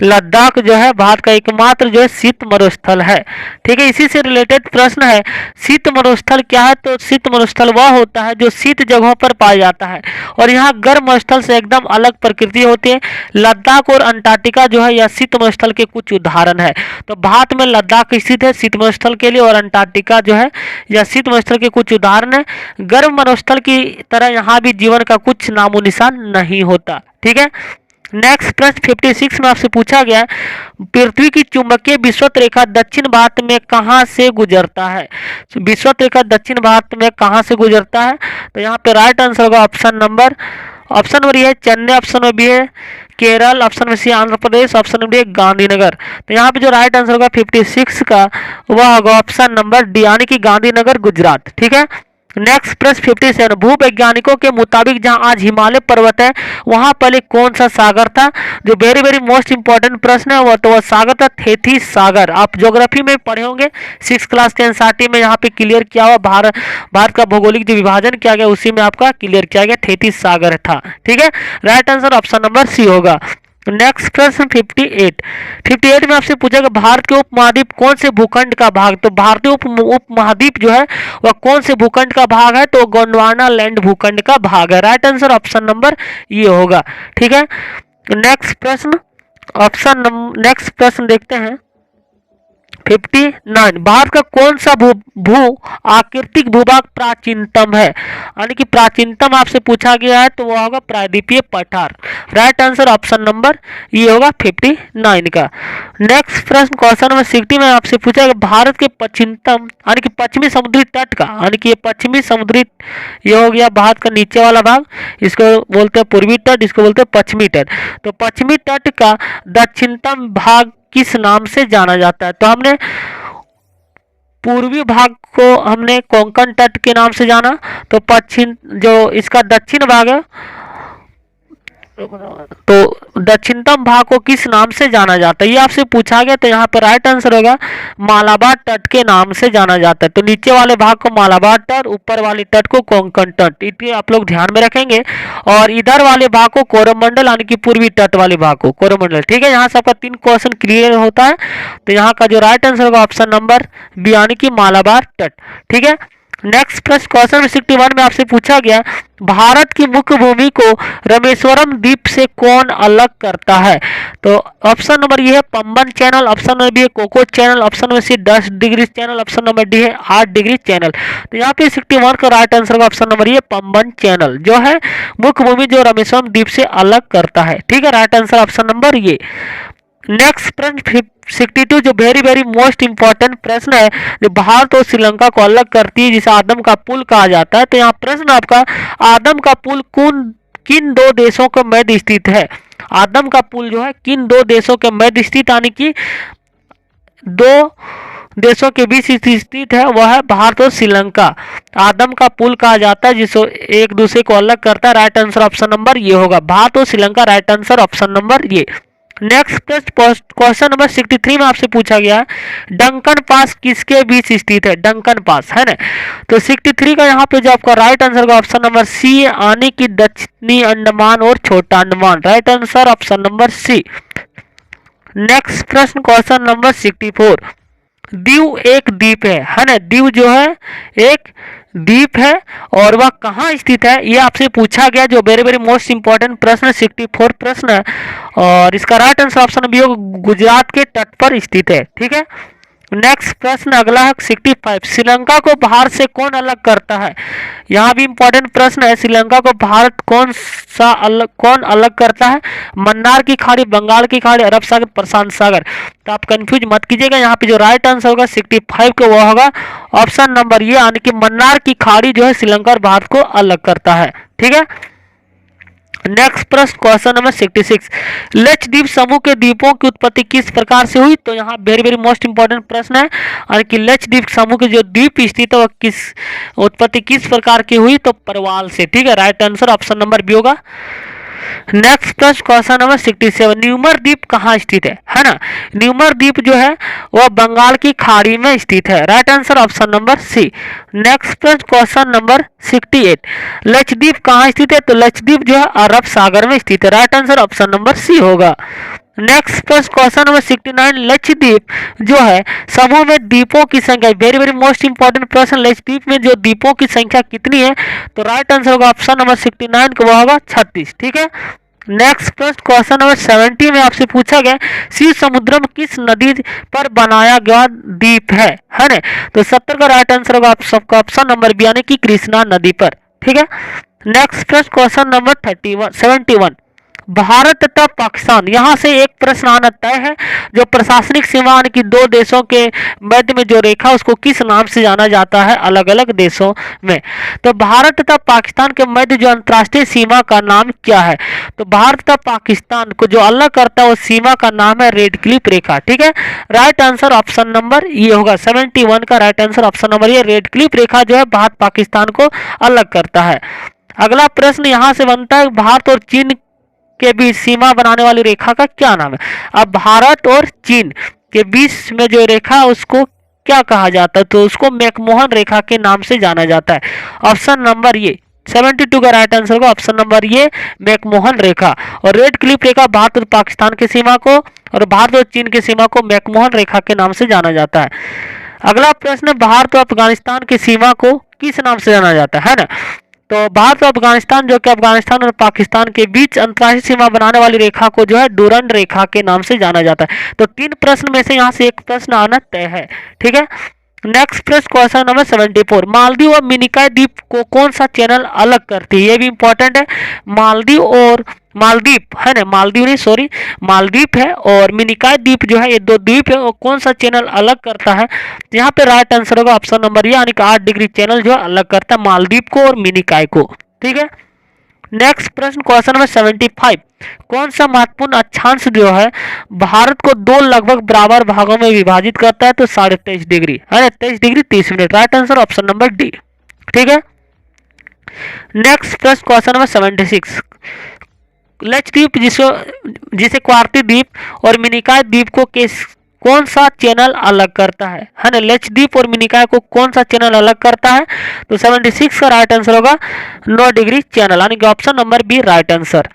लद्दाख जो है भारत का एकमात्र जो है शीत मरुस्थल है, ठीक है। इसी से रिलेटेड प्रश्न है शीत मरुस्थल क्या है, तो शीत मरुस्थल वह होता है जो शीत जगहों पर पाया जाता है और यहाँ गर्म मरुस्थल से एकदम अलग प्रकृति होती है। लद्दाख और अंटार्कटिका जो है यह शीत मरुस्थल के कुछ उदाहरण है। तो भारत में लद्दाख स्थित है शीत मरुस्थल के लिए, और अंटार्कटिका जो है यह शीत मरुस्थल के कुछ उदाहरण है। गर्म मरुस्थल की तरह यहाँ भी जीवन का कुछ नामो निशान नहीं होता, ठीक है। नेक्स्ट प्रश्न 56 में आपसे पूछा गया पृथ्वी की चुंबकीय विषुवत रेखा दक्षिण भारत में कहां से गुजरता है। विषुवत रेखा दक्षिण भारत में कहां से गुजरता है, तो यहाँ पे राइट आंसर होगा ऑप्शन नंबर ये है चेन्नई, ऑप्शन नंबर बी है Kerala, option number C Andhra Pradesh, option number D Gandhinagar. तो यहाँ पे जो राइट आंसर होगा 56 का वह होगा ऑप्शन नंबर डी, यानी कि गांधीनगर गुजरात, ठीक है। नेक्स्ट प्रश्न 57 भूवैज्ञानिकों के मुताबिक जहां आज हिमालय पर्वत है वहां पहले कौन सा सागर था। जो वेरी वेरी मोस्ट इंपॉर्टेंट प्रश्न है वह सागर था थेथीस सागर। आप ज्योग्राफी में पढ़े होंगे 6 क्लास के एनसीईआरटी में, यहाँ पे क्लियर किया हुआ भारत का भौगोलिक जो विभाजन किया गया उसी में आपका क्लियर किया गया थेथीस सागर था, ठीक है। Right answer option number C होगा। नेक्स्ट प्रश्न 58 में आपसे पूछा गया भारत के उपमहाद्वीप कौन से भूखंड का भाग। तो भारतीय उपमहाद्वीप जो है वह कौन से भूखंड का भाग है, तो गोंडवाना लैंड भूखंड का भाग है। राइट आंसर ऑप्शन नंबर ये होगा, ठीक है। नेक्स्ट प्रश्न देखते हैं 59 भारत का कौन सा भू आकृतिक भूभाग प्राचीनतम है, यानी कि प्राचीनतम आपसे पूछा गया है तो वह होगा प्रायद्वीपीय पठार। राइट आंसर ऑप्शन नंबर ये होगा 59 का। नेक्स्ट प्रश्न क्वेश्चन नंबर 60 में आपसे पूछा गया भारत के पश्चिमतम यानी कि पश्चिमी समुद्री तट का, यानी कि ये पश्चिमी समुद्री ये हो गया भारत का नीचे वाला भाग, इसको बोलते हैं पूर्वी तट, इसको बोलते हैं पश्चिमी तट। तो पश्चिमी तट का दक्षिणतम भाग किस नाम से जाना जाता है, तो हमने पूर्वी भाग को हमने कोंकण तट के नाम से जाना, तो पश्चिम जो इसका दक्षिण भाग है तो दक्षिणतम भाग को किस नाम से जाना जाता है ये आपसे पूछा गया। तो यहाँ पर राइट आंसर होगा मालाबार तट के नाम से जाना जाता है। तो नीचे वाले भाग को मालाबार तट, ऊपर वाले तट को कोंकण तट, इतने आप लोग ध्यान में रखेंगे। और इधर वाले भाग को कोरोमंडल यानी कि पूर्वी तट वाले भाग को कोरोमंडल, ठीक है। यहाँ से आपका 3 क्वेश्चन क्लियर होता है। तो यहाँ का जो राइट आंसर होगा ऑप्शन नंबर बी, यानी कि मालाबार तट, ठीक है। नेक्स्ट प्रश्न क्वेश्चन 61 में आपसे पूछा गया भारत की मुख्य भूमि को रामेश्वरम द्वीप से कौन अलग करता है। तो ऑप्शन नंबर ये है Pamban channel, option number B है Coco channel, option number C 10 degree channel, option number D है 8 डिग्री चैनल। तो यहाँ पे 61 का राइट आंसर का option number A Pamban channel जो है मुख्य भूमि जो रामेश्वरम द्वीप से अलग करता है, ठीक है। राइट आंसर ऑप्शन नंबर ये। नेक्स्ट प्रश्न 62 जो वेरी वेरी मोस्ट इंपॉर्टेंट प्रश्न है जो भारत और श्रीलंका को अलग करती है जिसे आदम का पुल कहा जाता है। तो यहाँ प्रश्न आपका आदम का पुल किन 2 देशों के मध्य स्थित है। आदम का पुल जो है किन 2 देशों के मध्य स्थित, यानी कि 2 देशों के बीच स्थित है, वह है भारत और श्रीलंका। आदम का पुल कहा जाता है जिसको एक दूसरे को अलग करता है। राइट आंसर ऑप्शन नंबर ये होगा भारत और Sri Lanka. Right answer option number ये। नेक्स्ट क्वेश्चन नंबर 63 में आपसे पूछा गया है डंकन पास किसके बीच स्थित है, डंकन पास है ना। तो 63 का यहाँ पे जो आपका राइट आंसर होगा ऑप्शन नंबर सी, यानी कि दक्षिणी अंडमान और छोटा Andaman, right answer option number C. Next प्रश्न क्वेश्चन नंबर 64, दीव एक द्वीप है ना, दीव जो है एक द्वीप है और वह कहाँ स्थित है, ये आपसे पूछा गया, जो वेरी वेरी मोस्ट इंपॉर्टेंट प्रश्न 64 प्रश्न है। और इसका राइट आंसर ऑप्शन बी होगा गुजरात के तट पर स्थित है, ठीक है। नेक्स्ट प्रश्न अगला है 65, श्रीलंका को भारत से कौन अलग करता है, यहाँ भी इंपॉर्टेंट प्रश्न है, श्रीलंका को भारत कौन अलग करता है, मन्नार की खाड़ी, बंगाल की खाड़ी, अरब सागर, प्रशांत सागर। तो आप कंफ्यूज मत कीजिएगा, यहाँ पे जो राइट आंसर होगा 65 का वो होगा ऑप्शन नंबर ये, यानी कि मन्नार की खाड़ी जो है श्रीलंका और भारत को अलग करता है, ठीक है। नेक्स्ट प्रश्न क्वेश्चन नंबर 66, लक्षद्वीप समूह के द्वीपों की उत्पत्ति किस प्रकार से हुई, तो यहाँ वेरी वेरी मोस्ट इंपॉर्टेंट प्रश्न है, और कि लक्षद्वीप समूह के जो द्वीप स्थित है वह किस उत्पत्ति किस प्रकार की हुई, तो परवाल से, ठीक है। Right answer option number B होगा। नेक्स्ट प्रश्न क्वेश्चन नंबर 67, न्यूमर द्वीप कहाँ स्थित है ना, न्यूमर द्वीप जो है वह बंगाल की खाड़ी में स्थित है, right answer option number C. Next प्रश्न क्वेश्चन नंबर 68, लक्षद्वीप कहाँ स्थित है, तो लक्षद्वीप जो है अरब सागर में स्थित है, right answer option number C होगा। नेक्स्ट प्रश्न क्वेश्चन नंबर 69, लक्षद्वीप जो है समूह में द्वीपों की संख्या, वेरी वेरी मोस्ट इंपॉर्टेंट प्रश्न, लक्षद्वीप में जो द्वीपों की संख्या कितनी है, तो राइट आंसर होगा ऑप्शन नंबर 69 का, वो होगा 36, ठीक है। नेक्स्ट प्रश्न क्वेश्चन नंबर 70 में आपसे पूछा गया शिव समुद्रम किस नदी पर बनाया गया द्वीप है ना, तो 70 का राइट आंसर होगा आप सबका ऑप्शन नंबर बी, यानी कि कृष्णा नदी पर, ठीक है। नेक्स्ट प्रश्न क्वेश्चन नंबर 71, भारत तथा पाकिस्तान, यहाँ से एक प्रश्न आना तय है, जो प्रशासनिक सीमा की दो देशों के मध्य में जो रेखा उसको किस नाम से जाना जाता है अलग अलग देशों में, तो भारत तथा पाकिस्तान के मध्य जो अंतर्राष्ट्रीय सीमा का नाम क्या है, तो भारत तथा पाकिस्तान को जो अलग करता है उस सीमा का नाम है रेड क्लिफ रेखा, ठीक है। राइट आंसर ऑप्शन नंबर ये होगा 71 का राइट आंसर ऑप्शन नंबर ये, रेड क्लिफ रेखा जो है भारत पाकिस्तान को अलग करता है। अगला प्रश्न यहाँ से बनता है भारत और चीन के बीच सीमा बनाने वाली रेखा का क्या नाम है, अब भारत और चीन के बीच में जो रेखा है उसको क्या कहा जाता है, तो उसको मैकमोहन रेखा के नाम से जाना जाता है, ऑप्शन नंबर ये 72 का राइट आंसर होगा ऑप्शन नंबर ये मैकमोहन रेखा। और रेड क्लिफ रेखा भारत और पाकिस्तान की सीमा को और भारत और चीन की सीमा को मैकमोहन रेखा के नाम से जाना जाता है। अगला प्रश्न, भारत और अफगानिस्तान की सीमा को किस नाम से जाना जाता है ना, तो भारत और अफगानिस्तान जो कि अफगानिस्तान और पाकिस्तान के बीच अंतर्राष्ट्रीय सीमा बनाने वाली रेखा को जो है डूरंड रेखा के नाम से जाना जाता है। तो 3 प्रश्न में से यहाँ से एक प्रश्न आना तय है, ठीक है। नेक्स्ट प्रश्न क्वेश्चन नंबर 74, मालदीव और मिनिकॉय द्वीप को कौन सा चैनल अलग करती है, ये भी इंपॉर्टेंट है। मालदीव है ना, मालदीव नहीं सॉरी मालदीव है और मिनिकॉय द्वीप जो है ये दो द्वीप है, और कौन सा चैनल अलग करता है, यहाँ पे राइट आंसर होगा ऑप्शन नंबर यानी कि 8 डिग्री चैनल जो है अलग करता है मालदीव को और मिनिकॉय को, ठीक है। नेक्स्ट प्रश्न क्वेश्चन नंबर 75, कौन सा महत्वपूर्ण अक्षांश जो है भारत को दो लगभग बराबर भागों में विभाजित करता है, तो 23.5 डिग्री है ना, 23 degree 30 minute, right answer option number D, ठीक है। नेक्स्ट प्रश्न क्वेश्चन नंबर 76, लक्षद्वीप जिसे क्वार्ती द्वीप और मिनिकॉय द्वीप को कौन सा चैनल अलग करता है ना, लक्षद्वीप और मिनिकॉय को कौन सा चैनल अलग करता है, तो 76 का राइट आंसर होगा 9 डिग्री चैनल, यानी कि option number B right answer.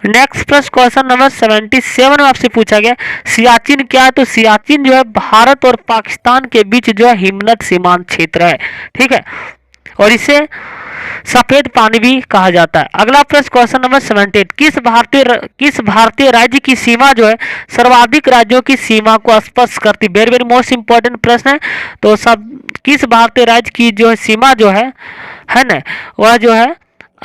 Next प्रश्न क्वेश्चन नंबर 77 में आपसे पूछा गया सियाचिन क्या है, तो सियाचिन जो है भारत और पाकिस्तान के बीच जो है हिमनद सीमांत क्षेत्र है, ठीक है, और इसे सफेद पानी भी कहा जाता है। अगला प्रश्न क्वेश्चन नंबर 78, किस भारतीय राज्य की सीमा जो है सर्वाधिक राज्यों की सीमा को स्पर्श करती, वेरी वेरी मोस्ट इंपॉर्टेंट प्रश्न है। तो किस भारतीय राज्य की जो है सीमा जो है ना वह जो है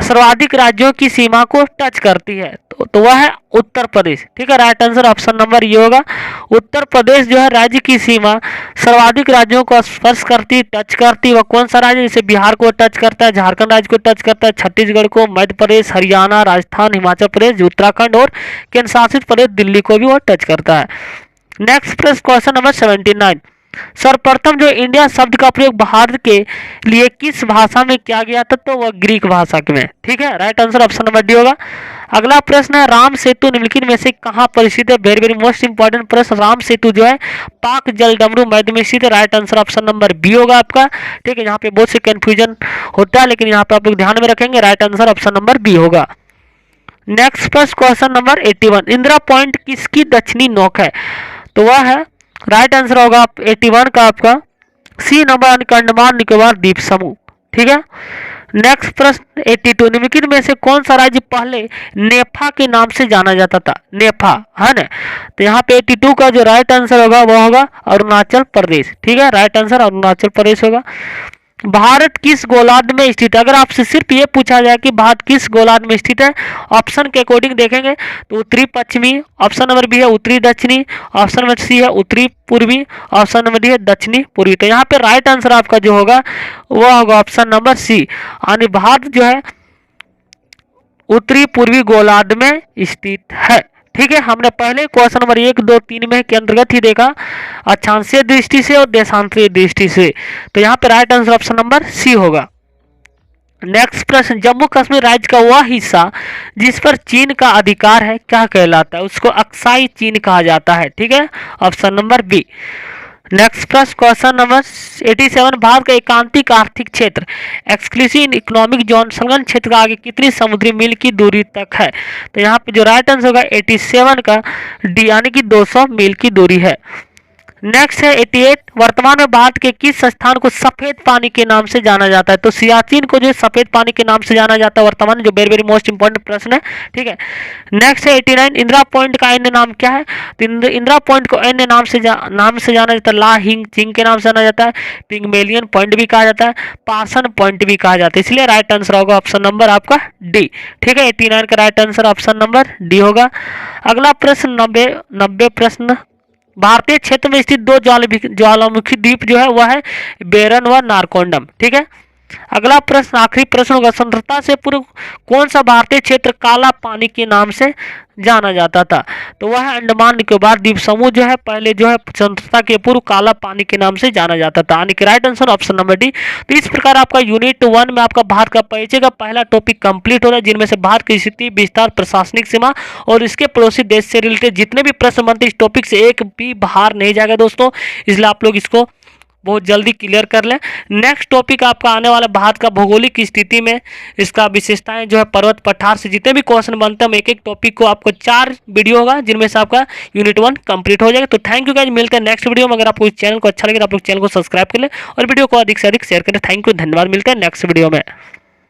सर्वाधिक राज्यों की सीमा को टच करती है, तो वह है उत्तर प्रदेश, ठीक है। राइट आंसर ऑप्शन नंबर ये होगा, उत्तर प्रदेश जो है राज्य की सीमा सर्वाधिक राज्यों को स्पर्श करती टच करती, वह कौन सा राज्य, जैसे बिहार को टच करता है, झारखंड राज्य को टच करता है, छत्तीसगढ़ को, मध्य प्रदेश, हरियाणा, राजस्थान, हिमाचल प्रदेश, उत्तराखंड और केंद्र शासित प्रदेश दिल्ली को भी वह टच करता है। नेक्स्ट प्रश्न क्वेश्चन नंबर 79, सर्वप्रथम जो इंडिया शब्द का प्रयोग भारत के लिए किस भाषा में किया गया था, तो वह ग्रीक भाषा में। ठीक है, right answer option number D होगा। अगला प्रश्न है, राम सेतु निम्नलिखित में से कहाँ पर स्थित है? वेरी वेरी मोस्ट इंपॉर्टेंट प्रश्न। राम सेतु जो है पाक जलडमरू मध्य में स्थित है। Right answer option number B होगा आपका। ठीक है, यहाँ पे बहुत से कंफ्यूजन होता है, लेकिन यहाँ पे आप लोग ध्यान में रखेंगे, right answer option number B होगा। नेक्स्ट प्रश्न, क्वेश्चन नंबर 81, इंदिरा पॉइंट किसकी दक्षिणी नोक है? तो वह है, राइट आंसर होगा 81 का आपका सी नंबर, अंडमान निकोबार द्वीप समूह। ठीक है, नेक्स्ट प्रश्न 82, निम्नलिखित में से कौन सा राज्य पहले नेफा के नाम से जाना जाता था? नेफा है ना, तो यहाँ पे 82 का जो राइट आंसर होगा वह होगा अरुणाचल प्रदेश। ठीक है, राइट आंसर अरुणाचल प्रदेश होगा। भारत किस गोलार्ध में स्थित है? अगर आपसे सिर्फ ये पूछा जाए कि भारत किस गोलार्ध में स्थित है, ऑप्शन के अकॉर्डिंग देखेंगे तो उत्तरी पश्चिमी, ऑप्शन नंबर बी है उत्तरी दक्षिणी, ऑप्शन नंबर सी है उत्तरी पूर्वी, ऑप्शन नंबर डी है दक्षिणी पूर्वी। तो यहाँ पे राइट आंसर आपका जो होगा वह होगा ऑप्शन नंबर सी, यानी भारत जो है उत्तरी पूर्वी गोलार्ध में स्थित है। ठीक है, हमने पहले क्वेश्चन नंबर 1, 2, 3 में के अंतर्गत ही देखा अक्षांशीय दृष्टि से और देशांतरीय दृष्टि से, तो यहाँ पे right answer option number C होगा। नेक्स्ट प्रश्न, जम्मू कश्मीर राज्य का वह हिस्सा जिस पर चीन का अधिकार है क्या कहलाता है? उसको अक्साई चीन कहा जाता है। ठीक है, ऑप्शन नंबर बी। नेक्स्ट प्रश्न, क्वेश्चन नंबर 87, भारत का एकांतिक आर्थिक क्षेत्र एक्सक्लूसिव इकोनॉमिक जोन संलग्न क्षेत्र का आगे कितनी समुद्री मील की दूरी तक है? तो यहाँ पे जो राइट आंसर होगा 87 का डी, यानी कि 200 मील की दूरी है। नेक्स्ट है 88, वर्तमान में भारत के किस स्थान को सफेद पानी के नाम से जाना जाता है? तो सियाचिन को जो सफेद पानी के नाम से जाना जाता है वर्तमान, जो वेरी वेरी मोस्ट इंपॉर्टेंट प्रश्न है। ठीक है, नेक्स्ट है 89, इंदिरा पॉइंट का अन्य नाम क्या है? तो इंदिरा पॉइंट को अन्य नाम से जाना जाता है, ला हिंग चिंग के नाम से जाना जाता है, पिग्मेलियन पॉइंट भी कहा जाता है, पासन पॉइंट भी कहा जाता है, इसलिए राइट आंसर होगा ऑप्शन नंबर आपका डी। ठीक है, 89 का right answer option number D होगा। अगला प्रश्न 90 प्रश्न, भारतीय क्षेत्र में स्थित 2 ज्वालामुखी द्वीप जो है वह है बेरन व नारकोंडम। ठीक है, अगला प्रश्न आखिरी प्रश्न होगा, स्वतंत्रता से पूर्व कौन सा भारतीय क्षेत्र काला पानी के नाम से जाना जाता था? तो वह है अंडमान निकोबार द्वीप समूह जो है पहले जो है स्वतंत्रता के पूर्व काला पानी के नाम से जाना जाता था, यानी कि right answer option number D. तो इस प्रकार आपका यूनिट 1 में आपका भारत का परिचय का पहला टॉपिक कंप्लीट हो रहा है, जिनमें से भारत की स्थिति, विस्तार, प्रशासनिक सीमा और इसके पड़ोसी देश से रिलेटेड जितने भी प्रश्न बनते इस टॉपिक से एक भी बाहर नहीं जाएगा दोस्तों, इसलिए आप लोग इसको बहुत जल्दी क्लियर कर लें। नेक्स्ट टॉपिक आपका आने वाला भारत का भौगोलिक स्थिति में इसका विशेषताएं जो है पर्वत पठार से जितने भी क्वेश्चन बनते हैं, एक एक टॉपिक को आपको 4 वीडियो होगा जिनमें से आपका यूनिट 1 कंप्लीट हो जाएगा। तो थैंक यू गाइस, मिलते हैं नेक्स्ट वीडियो में। अगर आपको इस चैनल को अच्छा लगे तो आप लोग चैनल को सब्सक्राइब कर लें और वीडियो को अधिक से अधिक शेयर करें। थैंक यू, धन्यवाद, मिलते हैं नेक्स्ट वीडियो में।